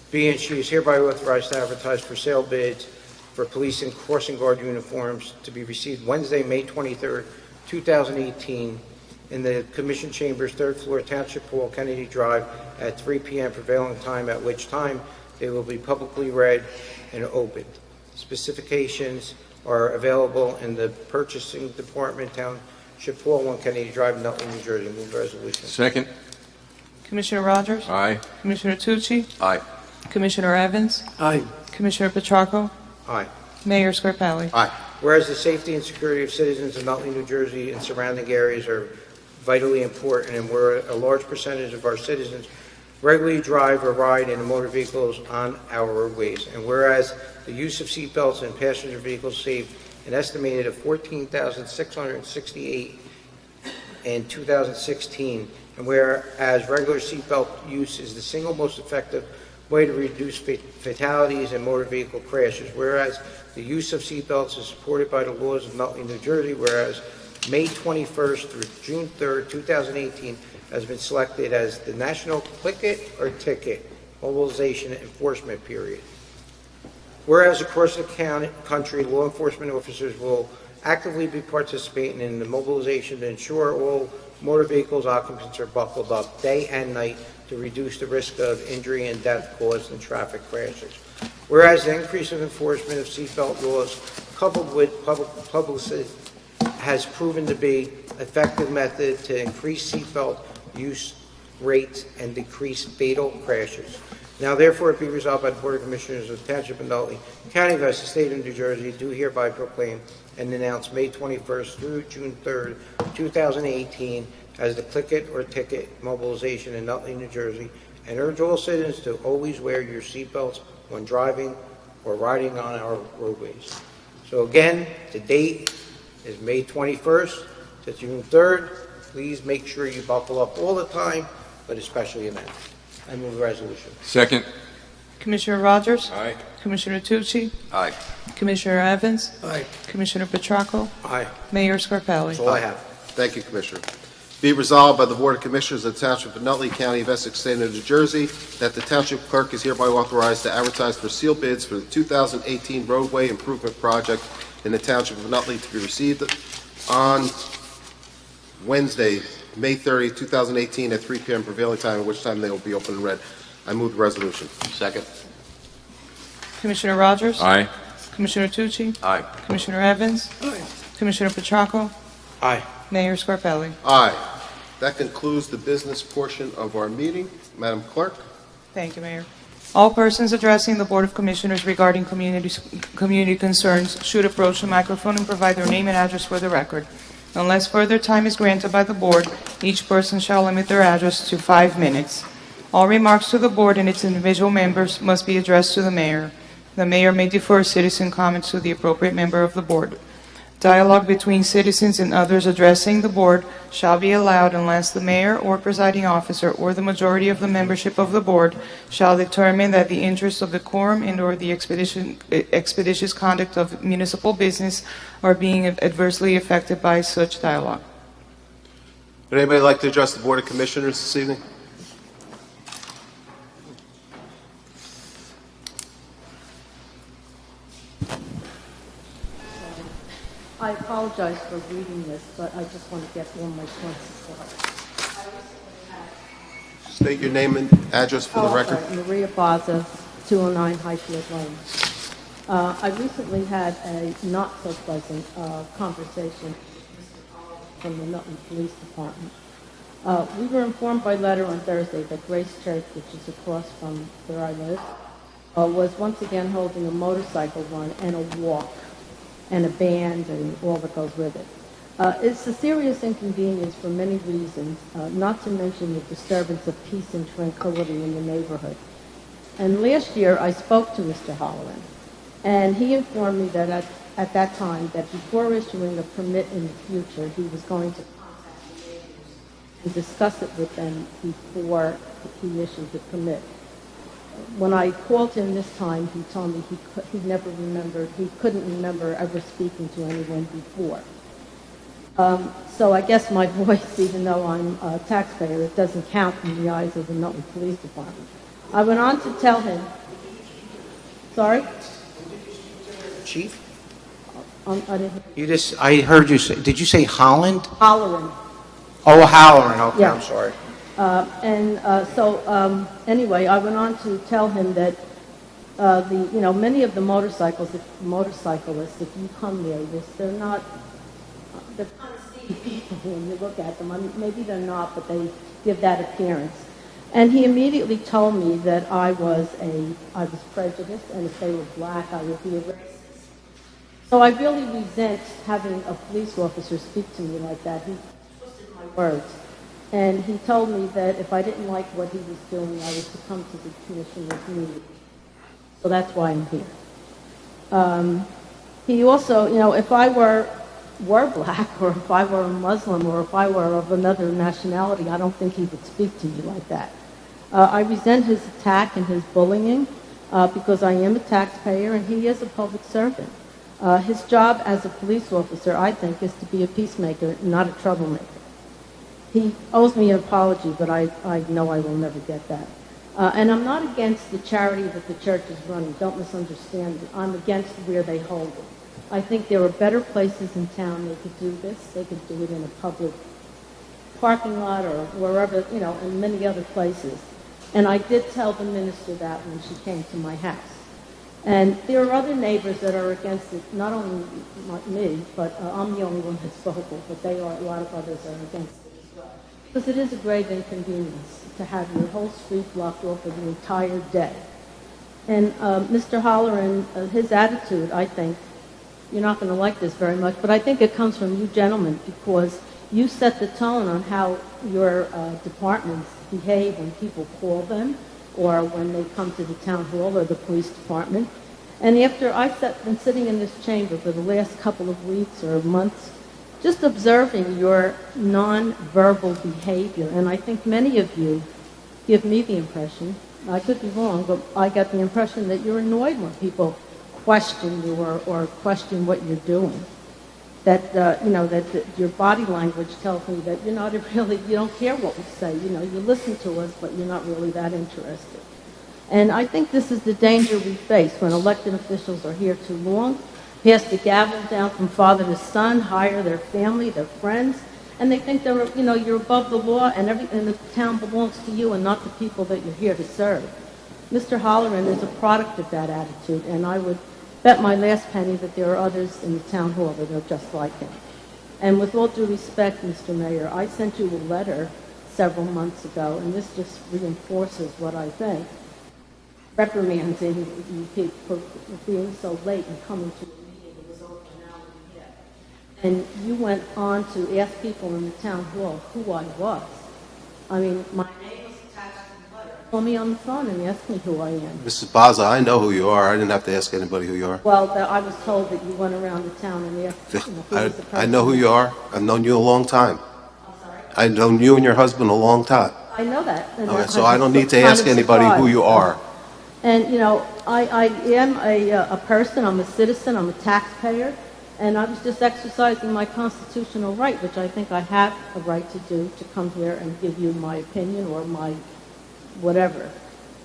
be and she is hereby authorized to advertise for sale bids for police and crossing guard uniforms to be received Wednesday, May 23rd, 2018 in the Commission Chambers, 3rd floor, Township Hall, Kennedy Drive at 3 p.m. prevailing time, at which time they will be publicly read and opened. Specifications are available in the Purchasing Department, Township Hall, 1 Kennedy Drive, Nutley, New Jersey. Move the resolution. Second. Commissioner Rogers? Aye. Commissioner Tucci? Aye. Commissioner Evans? Aye. Commissioner Petracco? Aye. Mayor Scarpelli? Aye. Whereas the safety and security of citizens of Nutley, New Jersey and surrounding areas are vitally important, and where a large percentage of our citizens regularly drive or ride in motor vehicles on our roadways, and whereas the use of seatbelts in passenger vehicles saved an estimated of 14,668 in 2016, and whereas regular seatbelt use is the single most effective way to reduce fatalities and motor vehicle crashes, whereas the use of seatbelts is supported by the laws of Nutley, New Jersey, whereas May 21st through June 3rd, 2018 has been selected as the National Click It or Ticket Mobilization Enforcement Period. Whereas across the country, law enforcement officers will actively be participating in the mobilization to ensure all motor vehicles occupants are buckled up day and night to reduce the risk of injury and death caused in traffic crashes. Whereas the increase of enforcement of seatbelt laws coupled with publicity has proven to be an effective method to increase seatbelt use rates and decrease fatal crashes. Now therefore it be resolved by the Board of Commissioners of the Township of Nutley, County of Essex, State of New Jersey, do hereby proclaim and announce May 21st through June 3rd, 2018 as the Click It or Ticket mobilization in Nutley, New Jersey, and urge all citizens to always wear your seatbelts when driving or riding on our roadways. So again, the date is May 21st to June 3rd. Please make sure you buckle up all the time, but especially then. I move the resolution. Second. Commissioner Rogers? Aye. Commissioner Tucci? Aye. Commissioner Evans? Aye. Commissioner Petracco? Aye. Mayor Scarpelli? That's all I have. Thank you, Commissioner. Be resolved by the Board of Commissioners of the Township of Nutley, County of Essex, State of New Jersey, that the Township Clerk is hereby authorized to advertise for sealed bids for the 2018 roadway improvement project in the Township of Nutley to be received on Wednesday, May 30, 2018, at 3 p.m. prevailing time, at which time they will be open and read. I move the resolution. Second. Commissioner Rogers? Aye. Commissioner Tucci? Aye. Commissioner Evans? Aye. Commissioner Petracco? Aye. Mayor Scarpelli? Aye. That concludes the business portion of our meeting. Madam Clerk? Thank you, Mayor. All persons addressing the Board of Commissioners regarding community concerns should approach the microphone and provide their name and address for the record. Unless further time is granted by the Board, each person shall limit their address to 5 minutes. All remarks to the Board and its individual members must be addressed to the Mayor. The Mayor may defer citizen comments to the appropriate member of the Board. Dialogue between citizens and others addressing the Board shall be allowed unless the Mayor or presiding officer or the majority of the membership of the Board shall determine that the interests of the quorum and/or the expeditious conduct of municipal business are being adversely affected by such dialogue. Would anybody like to address the Board of Commissioners this evening? I apologize for reading this, but I just want to get all my points across. State your name and address for the record. Maria Baza, 209 Highfield Lane. I recently had a not so pleasant conversation from the Nutley Police Department. We were informed by letter on Thursday that Grace Church, which is across from where I live, was once again holding a motorcycle run and a walk, and a band and all that goes with it. It's a serious inconvenience for many reasons, not to mention the disturbance of peace and tranquility in the neighborhood. And last year I spoke to Mr. Holloran, and he informed me that at that time that before issuing a permit in the future, he was going to contact the neighbors and discuss it with them before he issued the permit. When I called him this time, he told me he couldn't remember ever speaking to anyone before. So I guess my voice, even though I'm a taxpayer, it doesn't count in the eyes of the Nutley Police Department. I went on to tell him, sorry? Chief? I didn't, I heard you say, did you say Holland? Holloran. Oh, Halloran, okay, Yeah. I'm sorry. Anyway, I went on to tell him that many of the motorcyclists, if you come there, they're kind of steamy people when you look at them. I mean, maybe they're not, but they give that appearance. And he immediately told me that I was prejudiced, and if they were black, I would be a racist. So I really resent having a police officer speak to me like that. He twisted my words. And he told me that if I didn't like what he was doing, I was to come to the commissioner's meeting. So that's why I'm here. He also, if I were black, or if I were a Muslim, or if I were of another nationality, I don't think he would speak to me like that. I resent his attack and his bullying because I am a taxpayer and he is a public servant. His job as a police officer, I think, is to be a peacemaker, not a troublemaker. He owes me an apology, but I know I will never get that. And I'm not against the charity that the church is running. Don't misunderstand me. I'm against where they hold it. I think there are better places in town they could do this. They could do it in a public parking lot or wherever, you know, and many other places. And I did tell the minister that when she came to my house. And there are other neighbors that are against it, not only me, but I'm the only one that's vocal, but they are, a lot of others are against it as well. Because it is a grave inconvenience to have your whole street blocked off for the entire day. And Mr. Holleran, his attitude, I think, you're not going to like this very much, but I think it comes from you gentlemen because you set the tone on how your departments behave when people call them or when they come to the town hall or the police department. And after I've been sitting in this chamber for the last couple of weeks or months, just observing your non-verbal behavior, and I think many of you give me the impression, I could be wrong, but I got the impression that you're annoyed when people question you or question what you're doing. That, that your body language tells me that you're not really, you don't care what we say. You know, you listen to us, but you're not really that interested. And I think this is the danger we face when elected officials are here too long, pass the gavel down from father to son, hire their family, their friends, and they think they're, you're above the law and the town belongs to you and not the people that you're here to serve. Mr. Holleran is a product of that attitude, and I would bet my last penny that there are others in the town hall that are just like him. And with all due respect, Mr. Mayor, I sent you a letter several months ago, and this just reinforces what I think, reprimanding you for being so late and coming to a meeting that was over an hour and a half. And you went on to ask people in the town hall who I was. I mean, my name was attached to the letter. Call me on the phone and ask me who I am. Mrs. Baza, I know who you are. I didn't have to ask anybody who you are. Well, I was told that you went around the town and asked, who was the person. I know who you are. I've known you a long time. I'm sorry? I've known you and your husband a long time. I know that. And Okay, I'm so I don't need to kind ask of anybody who surprised. you are. And, I am a person, I'm a citizen, I'm a taxpayer, and I was just exercising my constitutional right, which I think I have a right to do, to come here and give you my opinion or my whatever.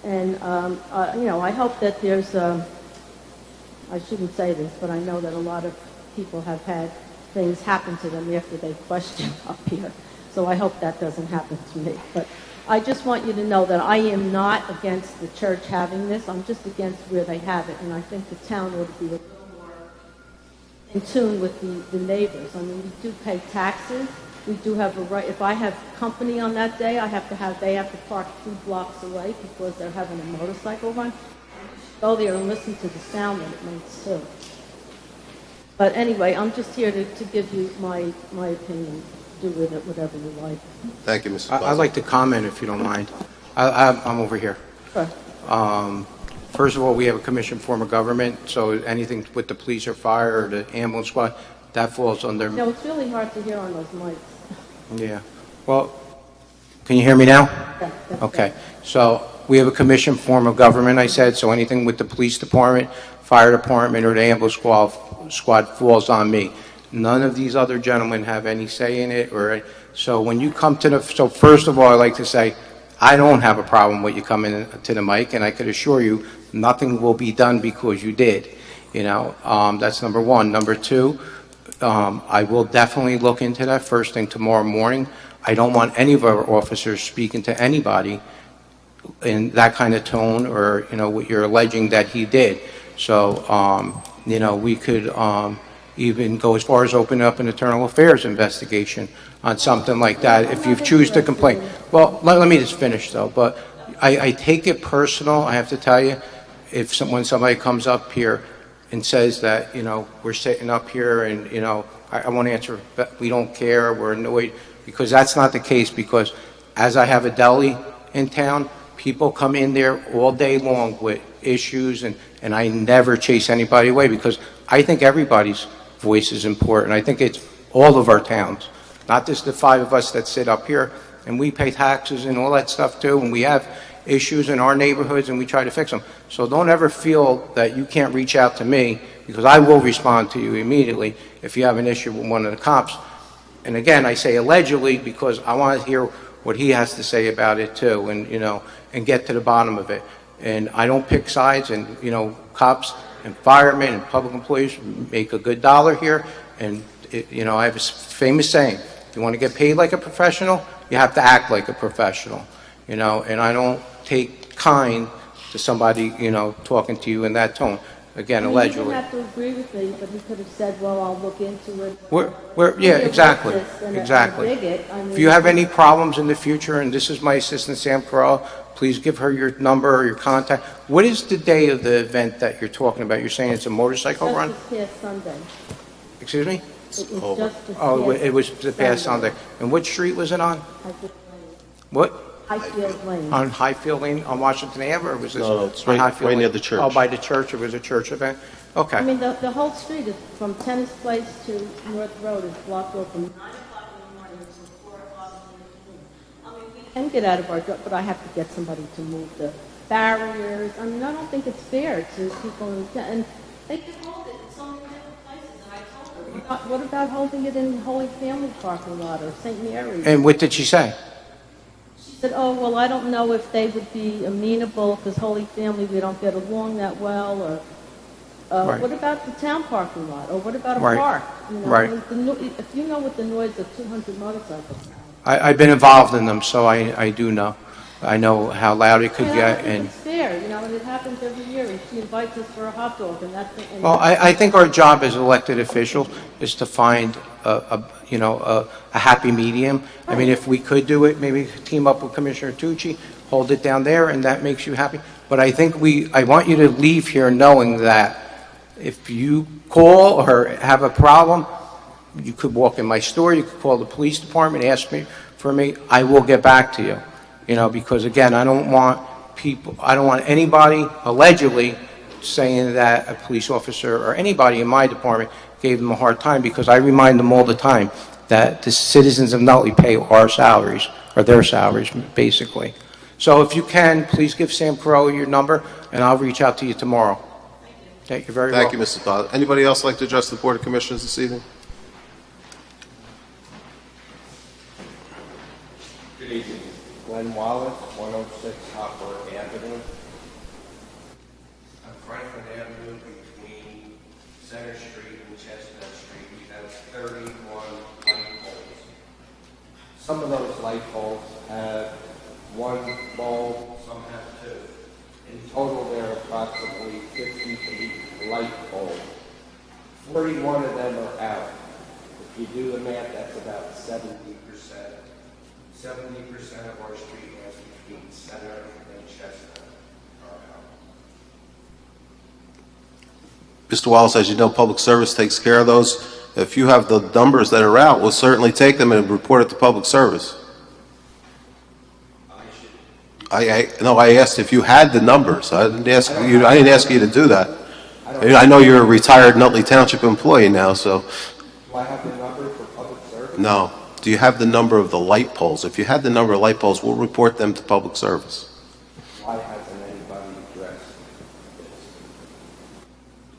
And, I hope that there's, I shouldn't say this, but I know that a lot of people have had things happen to them after they question up here. So I hope that doesn't happen to me. But I just want you to know that I am not against the church having this. I'm just against where they have it. And I think the town ought to be a little more in tune with the neighbors. I mean, we do pay taxes. We do have a right. If I have company on that day, they have to park 2 blocks away because they're having a motorcycle run. Go there and listen to the sound that it makes too. But anyway, I'm just here to give you my opinion. Do with it whatever you like. Thank you, Mrs. Baza. I'd like to comment, if you don't mind. I'm over here. Sure. First of all, we have a commission form of government, so anything with the police or fire or the ambulance squad, that falls under... No, it's really hard to hear on those mics. Yeah. Well, can you hear me now? Yeah, that's Okay. So we have a commission form of government, I said, so anything with the police department, fire department, or the ambulance squad falls on me. None of these other gentlemen have any say in it, so when you come to so first of all, I like to say, I don't have a problem with you coming to the mic, and I could assure you, nothing will be done because you did. That's number one. Number two, I will definitely look into that first thing tomorrow morning. I don't want any of our officers speaking to anybody in that kind of tone, or what you're alleging that he did. So, we could. Even go as far as opening up an internal affairs investigation on something like that if you choose to complain. Well, let me just finish though, but I take it personal, I have to tell you, when somebody comes up here and says that, we're sitting up here and, I want to answer, we don't care, we're annoyed, because that's not the case, because as I have a deli in town, people come in there all day long with issues, and I never chase anybody away, because I think everybody's voice is important. I think it's all of our towns, not just the 5 of us that sit up here, and we pay taxes and all that stuff too, and we have issues in our neighborhoods and we try to fix them. So don't ever feel that you can't reach out to me, because I will respond to you immediately if you have an issue with one of the cops. And again, I say allegedly because I want to hear what he has to say about it too, and, and get to the bottom of it. And I don't pick sides, and, cops and firemen and public employees make a good dollar here, and, I have a famous saying, if you want to get paid like a professional, you have to act like a professional, and I don't take kind to somebody, talking to you in that tone. Again, I mean, allegedly. He didn't have to agree with me, but he could have said, well, I'll look into it. Yeah, Be a exactly, racist and a exactly. bigot. I If mean, you have any problems in the future, and this is my assistant, Sam Carell, please give her your number or your contact. What is the day of the event that you're talking about? You're saying it's a motorcycle run? Just this past Sunday. Excuse me? It was just this Oh, past it was the past Sunday. And what street was it on? Highfield Lane. What? Highfield Lane. On Highfield Lane, on Washington Ave, or was this? No, it's on right- Highfield right near Lane? the church. Oh, by the church, it was a church event? I Okay. mean, the whole street is from Tennis Place to North Road is blocked off from 9 o'clock in the morning until 4 o'clock in the afternoon. I mean, we can get out of our job, but I have to get somebody to move the barriers. I mean, I don't think it's fair to people, and they can hold it in so many different places, and I told her, what about holding it in Holy Family parking lot or St. Mary's? And what did she say? She said, oh, well, I don't know if they would be amenable, because Holy Family, we don't get along that well, or Right. what about the town parking lot, or what about a Right. park? Right. If you know what the noise of 200 motorcycles is. I've been involved in them, so I do know. I know how loud it could I get, don't think and, it's fair, and it happens every year, and she invites us for a hot dog, and that's it. well, I think our job as elected officials is to find a happy medium. I mean, if we could do it, maybe team up with Commissioner Tucci, hold it down there, and that makes you happy. But I think I want you to leave here knowing that if you call or have a problem, you could walk in my store, you could call the police department, ask me for me, I will get back to you. Because again, I don't want anybody allegedly saying that a police officer or anybody in my department gave them a hard time, because I remind them all the time that the citizens of Nutley pay our salaries, or their salaries, basically. So if you can, please give Sam Carell your number, and I'll reach out to you tomorrow. Thank you very much. Thank you, Mr. Fowler. Anybody else like to address the Board of Commissioners this evening? Good evening. Glenn Wallace, 106 Hopper Avenue. On Franklin Avenue between Center Street and Chestnut Street, we have 31 light poles. Some of those light poles have one bulb, some have two. In total, there are approximately 58 light poles. 41 of them are out. If you do the math, that's about 70%. 70% of our street lamps between Center and Chestnut are out. Mr. Wallace, as you know, Public Service takes care of those. If you have the numbers that are out, we'll certainly take them and report it to Public Service. I asked if you had the numbers. I didn't ask you to do that. I know you're a retired Nutley Township employee now, so. Do I have the number for public service? No. Do you have the number of the light poles? If you had the number of light poles, we'll report them to Public Service. Why hasn't anybody addressed this?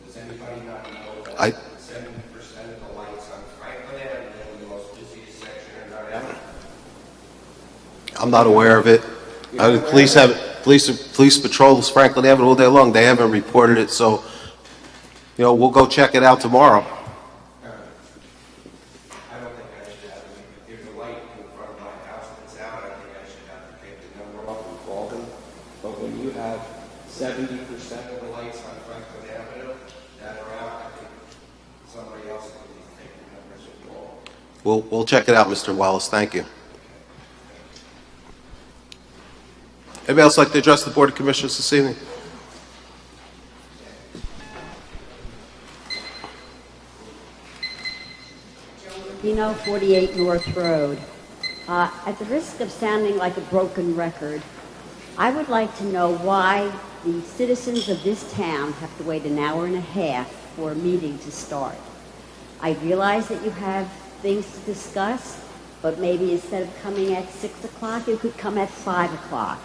Does anybody not know that 70% of the lights on Franklin Avenue, the most busiest section, are not out? I'm not aware of it. Police patrols Franklin Avenue all day long. They haven't reported it, so, we'll go check it out tomorrow. I don't think I should have it. If there's a light in front of my house that's out, I think I should have to take the number off and call them. But when you have 70% of the lights on Franklin Avenue that are out, I think somebody else can take the numbers and call. We'll check it out, Mr. Wallace. Thank you. Anybody else like to address the Board of Commissioners this evening? Joe 48 North Road. At the risk of sounding like a broken record, I would like to know why the citizens of this town have to wait an hour and a half for a meeting to start. I realize that you have things to discuss, but maybe instead of coming at 6 o'clock, you could come at 5 o'clock.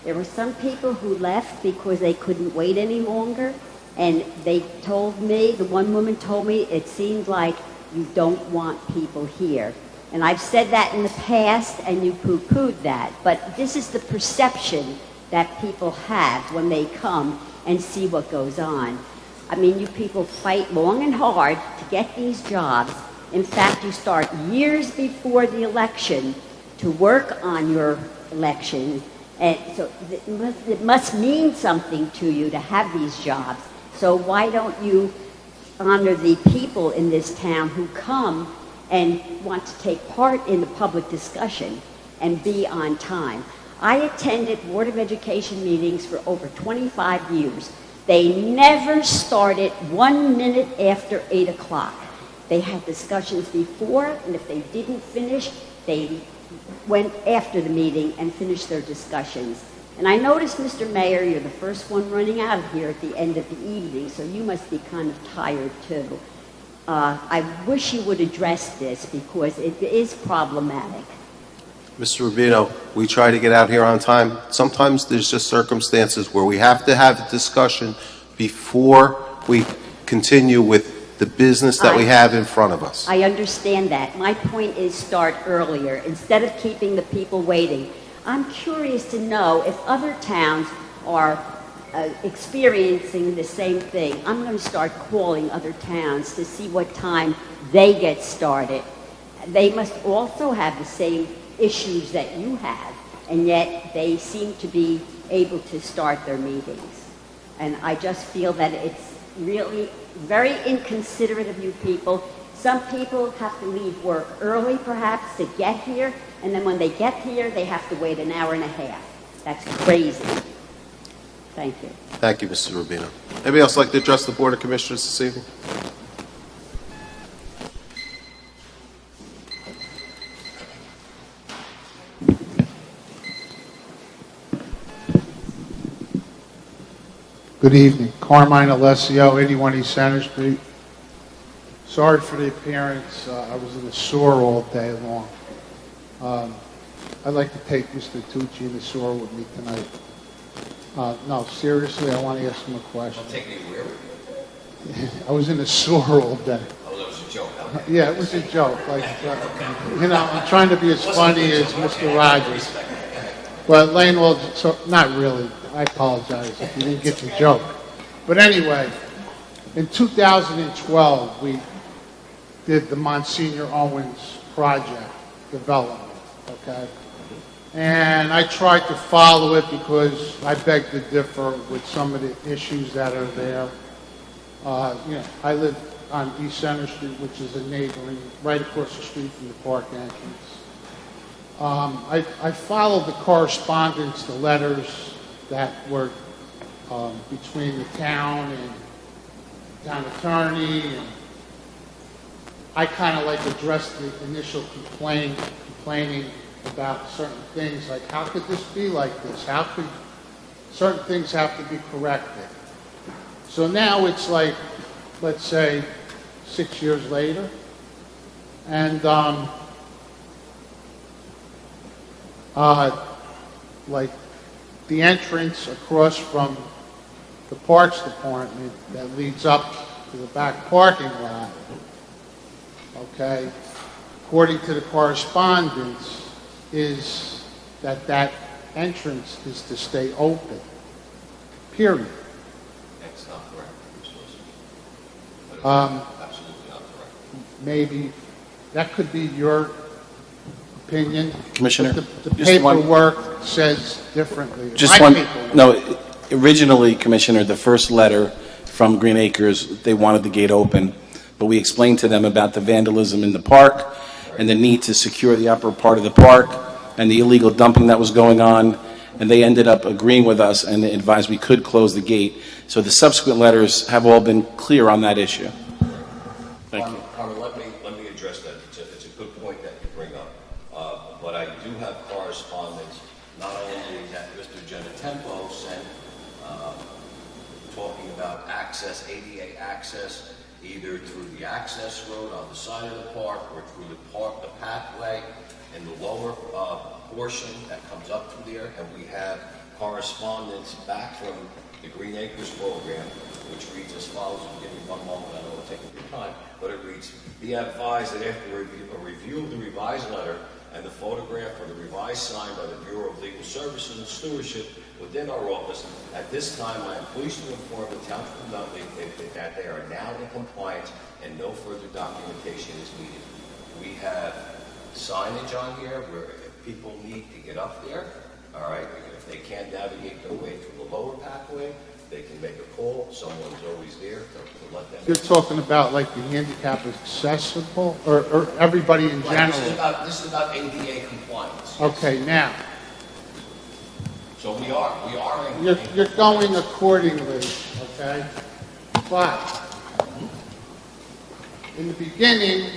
There were some people who left because they couldn't wait any longer, and they told me, the one woman told me, it seemed like you don't want people here. And I've said that in the past, and you poo-pooed that. But this is the perception that people have when they come and see what goes on. I mean, you people fight long and hard to get these jobs. In fact, you start years before the election to work on your election. And so it must mean something to you to have these jobs. So why don't you honor the people in this town who come and want to take part in the public discussion and be on time? I attended Board of Education meetings for over 25 years. They never started 1 minute after 8 o'clock. They had discussions before, and if they didn't finish, they went after the meeting and finished their discussions. And I noticed, Mr. Mayor, you're the first one running out of here at the end of the evening, so you must be kind of tired too. I wish you would address this because it is problematic. Mr. Rubino, we try to get out here on time. Sometimes there's just circumstances where we have to have a discussion before we continue with the business that we have in front of us. I understand that. My point is start earlier instead of keeping the people waiting. I'm curious to know if other towns are experiencing the same thing. I'm going to start calling other towns to see what time they get started. They must also have the same issues that you have, and yet they seem to be able to start their meetings. And I just feel that it's really very inconsiderate of you people. Some people have to leave work early, perhaps, to get here, and then when they get here, they have to wait an hour and a half. That's crazy. Thank you. Thank you, Mrs. Rubino. Anybody else like to address the Board of Commissioners this evening? Good evening. Carmine Alessio, 81 East Center Street. Sorry for the appearance. I was in the sewer all day long. I'd like to take Mr. Tucci in the sewer with me tonight. No, seriously, I want to ask him a question. I'll take me where? I was in the sewer all day. Oh, that was a joke. Yeah, it was a joke. Like, I'm trying to be as funny as Mr. Rogers. But Lane, well, so, not really. I apologize if you didn't get the joke. But anyway, in 2012, we did the Monsignor Owens project development, okay? And I tried to follow it because I beg to differ with some of the issues that are there. I live on East Center Street, which is a neighboring, right across the street from the park entrance. I followed the correspondence, the letters that were between the town and town attorney, and I kind of like addressed the initial complaining about certain things, like how could this be like this? How could certain things have to be corrected? So now it's like, let's say, 6 years later, and like the entrance across from the Parks Department that leads up to the back parking lot, okay, according to the correspondence, is that entrance is to stay open, period. That's not correct. Absolutely not correct. Maybe that could be your opinion. Commissioner, but the just one- paperwork says differently. Just My one, paperwork. no, originally, Commissioner, the first letter from Green Acres, they wanted the gate open, but we explained to them about the vandalism in the park and the need to secure the upper part of the park and the illegal dumping that was going on, and they ended up agreeing with us and advised we could close the gate. So the subsequent letters have all been clear on that issue. Thank you. Carmen, let me address that. It's a good point that you bring up. But I do have correspondence, not only that Mr. Genetempo sent, talking about access, ADA access, either through the access road on the side of the park or through the pathway in the lower portion that comes up through there. And we have correspondence back from the Green Acres program, which reads as follows. Give me one moment, I know it'll take a bit of time, but it reads, be advised that after a review of the revised letter and the photograph of the revised sign by the Bureau of Legal Services and Stewardship within our office. At this time, I am pleased to inform the Township of Nutley that they are now in compliance and no further documentation is needed. We have signage on here where people need to get up there, all right? If they can't navigate their way through the lower pathway, they can make a call. Someone's always there to let them. You're talking about like the handicap accessible, or everybody in Right, general? this is about ADA compliance. Okay, now, So we are in. you're going accordingly, okay? But, in the beginning,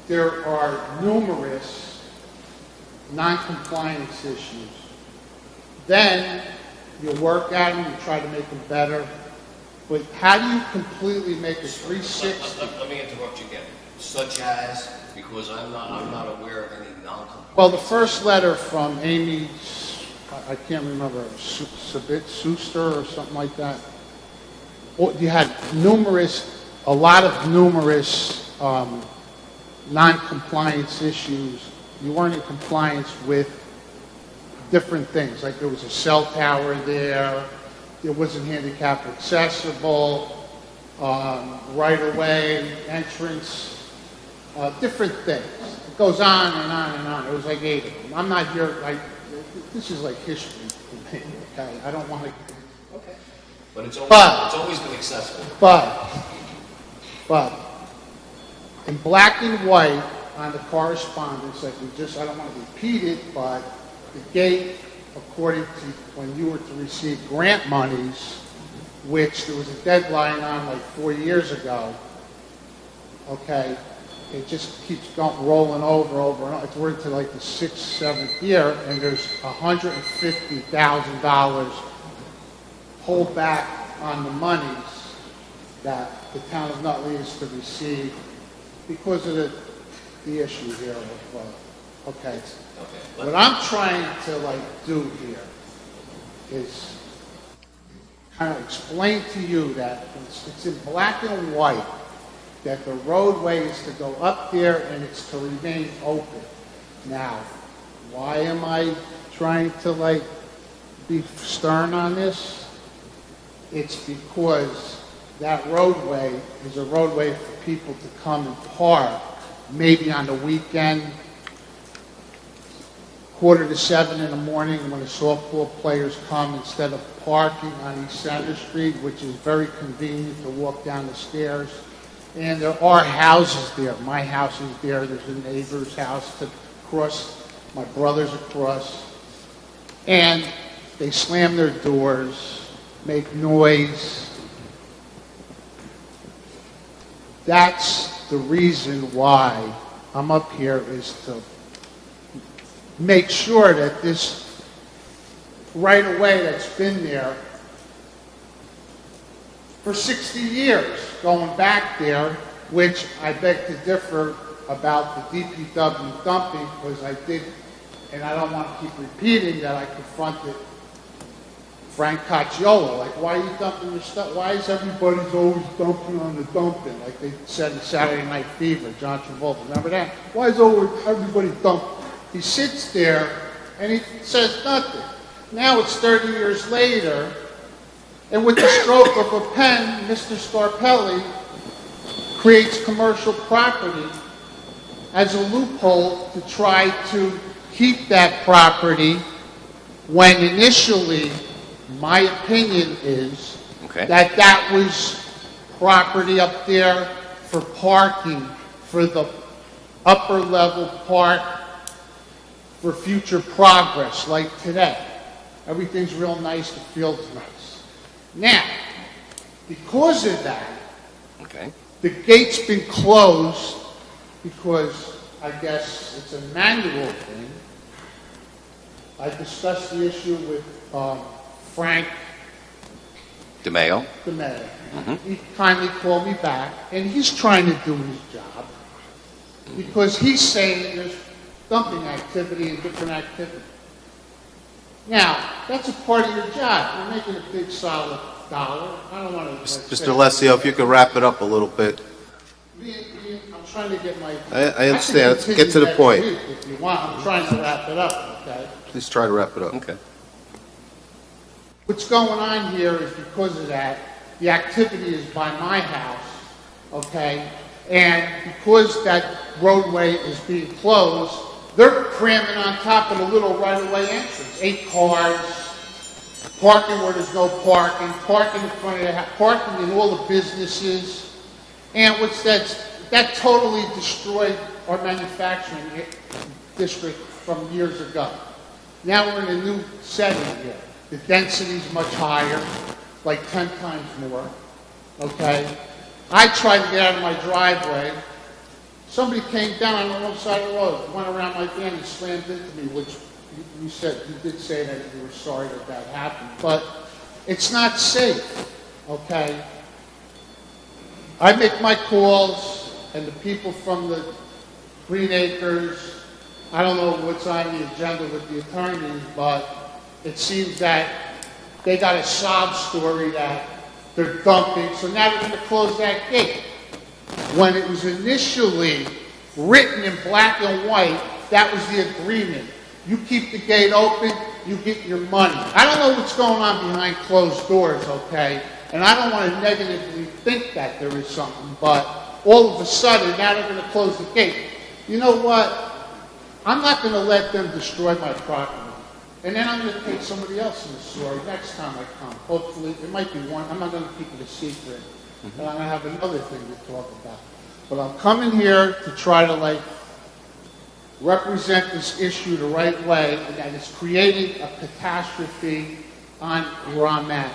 there are numerous non-compliance issues. Then, you work at them, you try to make them better. But how do you completely make a 360? Let me interrupt you again. Such as, because I'm not aware of any non-compliance. Well, the first letter from Amy, I can't remember, Suster or something like that. Well, you had a lot of numerous non-compliance issues. You weren't in compliance with different things, like there was a cell tower there, it wasn't handicap accessible, right-of-way, entrance, different things. It goes on and on and on. It was like 8 of them. I'm not here, this is like history for me, okay? I don't want to... Okay. But it's always been accessible. But, in black and white on the correspondence, like I don't want to repeat it, but the gate, according to when you were to receive grant monies, which there was a deadline on like 4 years ago, okay, it just keeps rolling over and over. We're into like the 6th, 7th year, and there's $150,000 hold back on the monies that the town of Nutley is to receive because of the issue here of, okay. What I'm trying to do here is kind of explain to you that it's in black and white that the roadway is to go up there and it's to remain open. Now, why am I trying to be stern on this? It's because that roadway is a roadway for people to come and park, maybe on the weekend, 6:45 in the morning when the softball players come, instead of parking on East Center Street, which is very convenient to walk down the stairs. And there are houses there. My house is there. There's a neighbor's house to cross. My brother's across. And they slam their doors, make noise. That's the reason why I'm up here, is to make sure that this right-of-way that's been there for 60 years, going back there, which I beg to differ about the DPW dumping, because I did, and I don't want to keep repeating that, I confronted Frank Cacciola, like, why are you dumping your stuff? Why is everybody's always dumping on the dumping? Like they said in Saturday Night Fever, John Travolta, remember that? Why is always everybody dumping? He sits there and he says nothing. Now it's 30 years later, and with the stroke of a pen, Mr. Scarpelli creates commercial property as a loophole to try to keep that property, when initially, my opinion is that that was property up there for parking, for the upper level part, for future progress, like today. Everything's real nice, the field's nice. Now, because of that, the gate's been closed because I guess it's a manual thing. I discussed the issue with Frank DeMayo. He kindly called me back, and he's trying to do his job because he's saying there's dumping activity and different activity. Now, that's a part of your job. You're making a big solid dollar. I don't want to... Mr. Alessio, if you could wrap it up a little bit. Me and I'm trying to get my... I understand. Let's can get to the continue point. next week If you want, I'm trying to wrap it up, okay? Please try to wrap it up. Okay. What's going on here is because of that, the activity is by my house, okay? And because that roadway is being closed, they're cramming on top of the little right-of-way entrance. 8 cars, parking where there's no parking, parking in front of the house, parking in all the businesses. And that totally destroyed our manufacturing district from years ago. Now we're in a new setting here. The density's much higher, like 10 times more, okay? I tried to get out of my driveway. Somebody came down on the wrong side of the road, went around my van and slammed into me, which you did say that you were sorry that happened. But it's not safe, okay? I make my calls, and the people from the Green Acres, I don't know what's on the agenda with the attorneys, but it seems that they got a sob story that they're dumping, so now they're going to close that gate. When it was initially written in black and white, that was the agreement. You keep the gate open, you get your money. I don't know what's going on behind closed doors, okay? And I don't want to negatively think that there is something, but all of a sudden, now they're going to close the gate. You know what? I'm not going to let them destroy my property. And then I'm going to take somebody else in the story next time I come. Hopefully, it might be one. I'm not going to keep it a secret. And I'm going to have another thing to talk about. But I'm coming here to try to, represent this issue the right way, and that it's creating a catastrophe on where I'm at.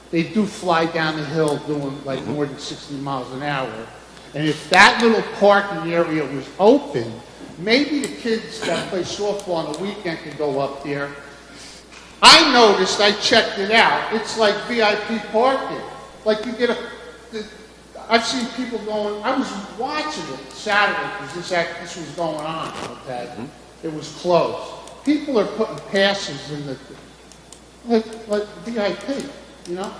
They do fly down the hill doing, more than 60 miles an hour. And if that little parking area was open, maybe the kids that play softball on the weekend could go up there. I noticed, I checked it out, it's like VIP parking. Like you get I've seen people going, I was watching it Saturday because this was going on, okay? It was closed. People are putting passes in the, like VIP, you know?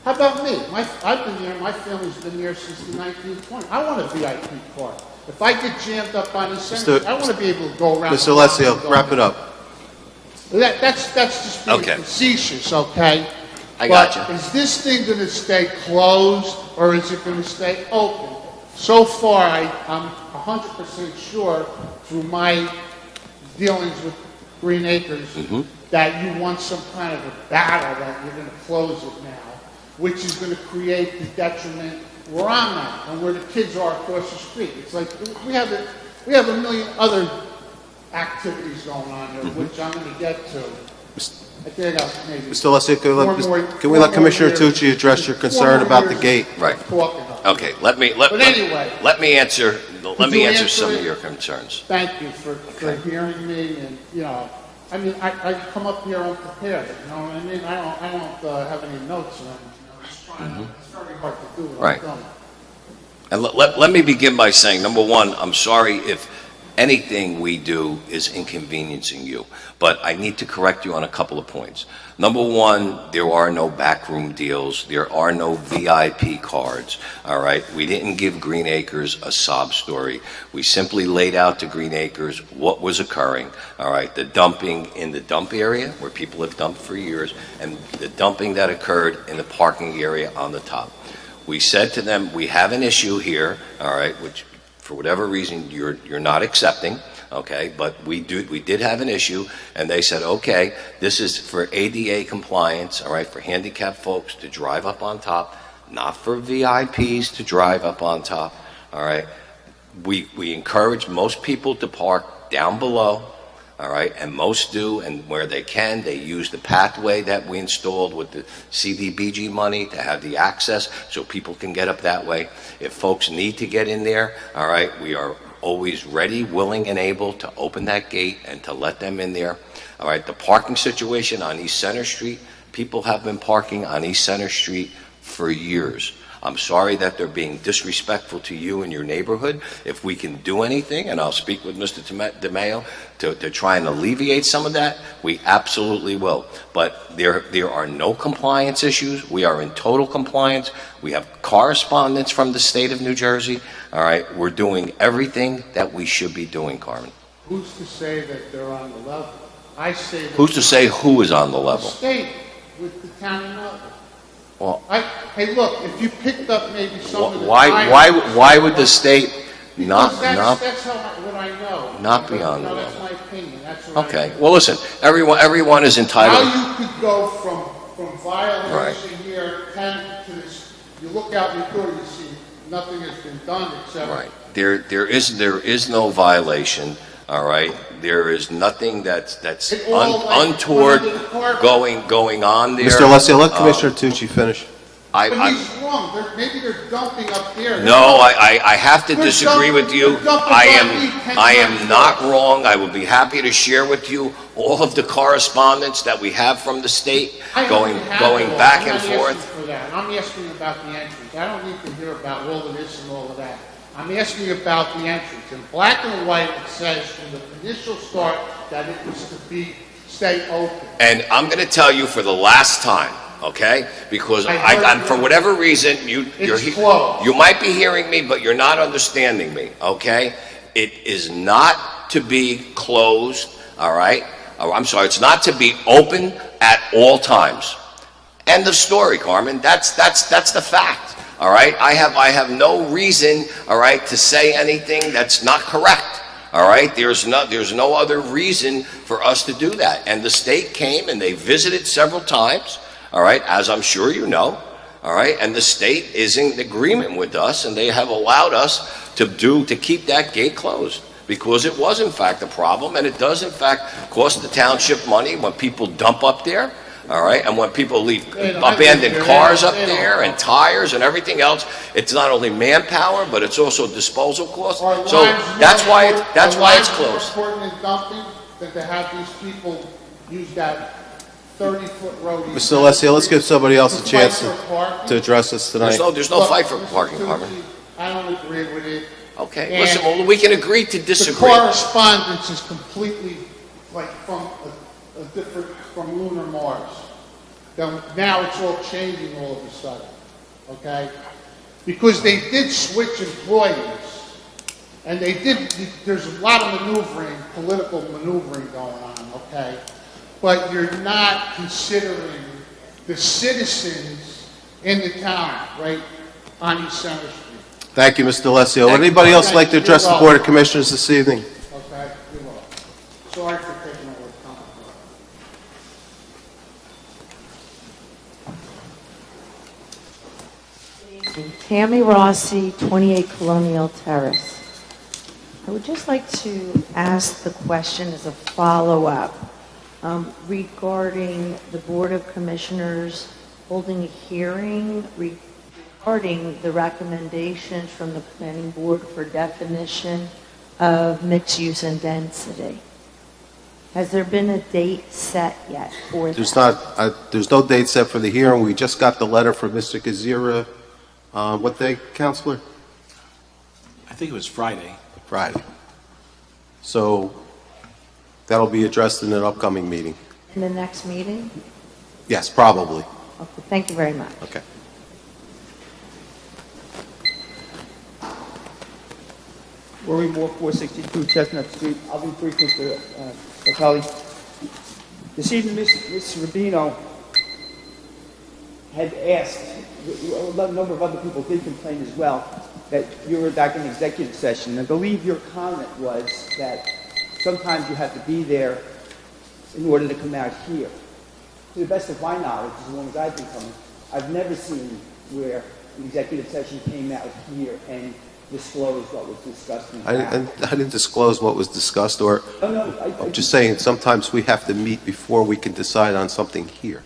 How about me? I've been there, my family's been there since the 1920s. I want a VIP card. If I get jammed up on the center, I want to be able to go around. Mr. Alessio, wrap it up. That's just being facetious, okay? I gotcha. But is this thing going to stay closed or is it going to stay open? So far, I'm 100% sure through my dealings with Green Acres that you want some kind of a battle that you're going to close it now, which is going to create the detriment where I'm at and where the kids are across the street. It's like we have a million other activities going on here, which I'm going to get to. I think I got maybe Mr. Alessio, can we let Commissioner Tucci address your concern about the gate? Right. Okay, let me answer some of your concerns. Thank you for hearing me, and I mean, I come up here unprepared. You know what I mean? I don't have any notes, and I'm just trying. It's very hard to do what I'm doing. And let me begin by saying, number one, I'm sorry if anything we do is inconveniencing you, but I need to correct you on a couple of points. Number one, there are no backroom deals. There are no VIP cards, all right? We didn't give Green Acres a sob story. We simply laid out to Green Acres what was occurring, all right? The dumping in the dump area, where people have dumped for years, and the dumping that occurred in the parking area on the top. We said to them, we have an issue here, all right, which for whatever reason you're not accepting, okay, but we did have an issue, and they said, okay, this is for ADA compliance, all right, for handicapped folks to drive up on top, not for VIPs to drive up on top, all right. We encourage most people to park down below, all right, and most do, and where they can, they use the pathway that we installed with the CDBG money to have the access so people can get up that way. If folks need to get in there, all right, we are always ready, willing, and able to open that gate and to let them in there. All right, the parking situation on East Center Street, people have been parking on East Center Street for years. I'm sorry that they're being disrespectful to you and your neighborhood. If we can do anything, and I'll speak with Mr. DeMayo to try and alleviate some of that, we absolutely will. But there are no compliance issues. We are in total compliance. We have correspondence from the state of New Jersey. All right, we're doing everything that we should be doing, Carmen. Who's to say that they're on the level? I say that. Who's to say who is on the The level? state with the town of Nutley. Well, Hey, look, if you picked up maybe some of the why would the state not That's what I know. not be on the That's level? my opinion. That's what I Okay. know. Well, listen. Everyone is entitled. How you could go from violation here 10 to this? You look out your door, you see nothing has been done except. Right. There is no violation. All right. There is nothing that's untoward going on there. Mr. Alessio, let Commissioner Tucci finish. But he's wrong. Maybe they're dumping up there. No, I have to disagree with you. they're dumping I am not wrong. I will be happy to share with you all of the correspondence that we have from the state going back and forth. For that. I'm asking about the entrance. I don't need to hear about all of this and all of that. I'm asking about the entrance. In black and white, it says from the initial start that it was to stay open. And I'm going to tell you for the last time, okay? Because I'm for whatever reason, you might be hearing me, but you're not understanding me, okay? It is not to be closed, all right? I'm sorry, it's not to be open at all times. End of story, Carmen. That's the fact. All right, I have no reason, all right, to say anything that's not correct. All right, there's no other reason for us to do that. And the state came and they visited several times. All right, as I'm sure you know. All right, and the state is in agreement with us, and they have allowed us to keep that gate closed because it was in fact a problem, and it does in fact cost the township money when people dump up there. All right, and when people leave abandoned cars up there and tires and everything else, it's not only manpower, but it's also disposal costs. So that's why it's closed. More important than dumping than to have these people use that 30-foot road. Mr. Alessio, let's give somebody else a chance to address us tonight. There's no fight for parking, Carmen. I don't agree with it. Okay, listen, well, we can agree to disagree. The correspondence is completely like from a different, from lunar Mars. Now it's all changing all of a sudden, okay? Because they did switch employees, and there's a lot of maneuvering, political maneuvering going on, okay? But you're not considering the citizens in the town, right, on East Center Street. Thank you, Mr. Alessio. Would anybody else like to address the Board of Commissioners this evening? Okay, you're welcome. Sorry for taking all the time. Tammy Rossi, 28 Colonial Terrace. I would just like to ask the question as a follow-up regarding the Board of Commissioners holding a hearing regarding the recommendations from the Planning Board for definition of mixed use and density. Has there been a date set yet for that? There's no date set for the hearing. We just got the letter from Mr. Gazira. What day, Counselor? I think it was Friday. Friday. So that'll be addressed in an upcoming meeting. In the next meeting? Yes, probably. Okay, thank you very much. Okay. Rory Moore, 462 Chestnut Street. I'll be brief, Mr. Capelli. This evening, Ms. Rubino had asked, a number of other people did complain as well, that you were back in executive session. I believe your comment was that sometimes you have to be there in order to come out here. To the best of my knowledge, as long as I've been coming, I've never seen where an executive session came out here and disclosed what was discussed in I didn't disclose what was discussed, or I'm just saying sometimes we have to meet before we can decide on something here.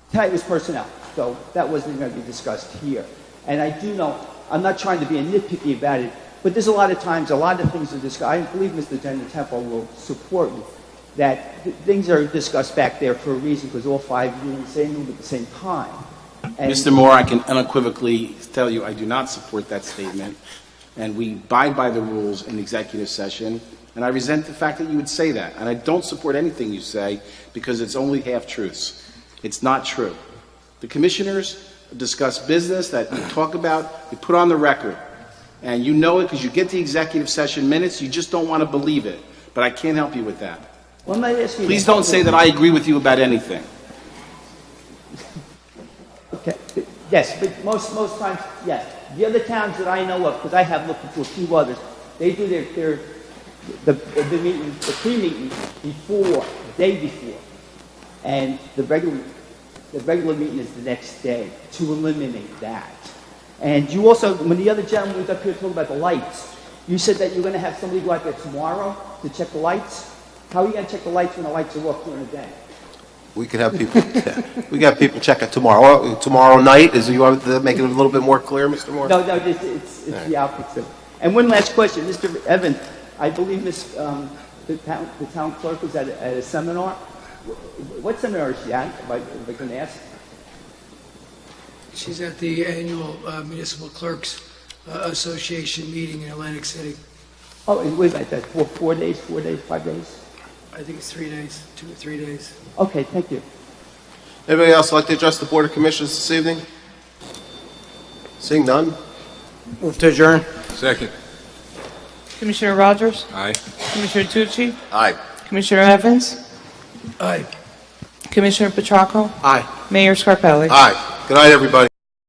Tonight was personnel, so that wasn't going to be discussed here. And I do know, I'm not trying to be nitpicky about it, but there's a lot of times, a lot of things are discussed. I believe Mr. General Temple will support me, that things are discussed back there for a reason, because all five are in the same room at the same time. And Mr. Moore, I can unequivocally tell you I do not support that statement, and we abide by the rules in executive session, and I resent the fact that you would say that. And I don't support anything you say because it's only half-truths. It's not true. The commissioners discuss business that you talk about, you put on the record, and you know it because you get the executive session minutes, you just don't want to believe it. But I can't help you with that. Well, let me ask you Please this. don't say that I agree with you about anything. Okay, yes, but most times, yes. The other towns that I know of, because I have looked into a few others, they do the meeting, the pre-meeting before, the day before, and the regular meeting is the next day to eliminate that. And you also, when the other gentleman was up here talking about the lights, you said that you're going to have somebody go out there tomorrow to check the lights. How are you going to check the lights when the lights are off during the day? We could have people, we got people check it tomorrow night. You want to make it a little bit more clear, Mr. Moore? No, it's the opposite. And one last question, Mr. Evans, I believe the town clerk was at a seminar. What seminar is she at, if I can ask? She's at the annual Municipal Clerks Association meeting in Atlantic City. Oh, and was that 4 days, 5 days? I think it's 3 days, 2 or 3 days. Okay, thank you. Anybody else like to address the Board of Commissioners this evening? Seeing none? Move to adjourn. Second. Commissioner Rogers? Aye. Commissioner Tucci? Aye. Commissioner Evans? Aye. Commissioner Petracco? Aye. Mayor Scarpelli? Aye. Good night, everybody.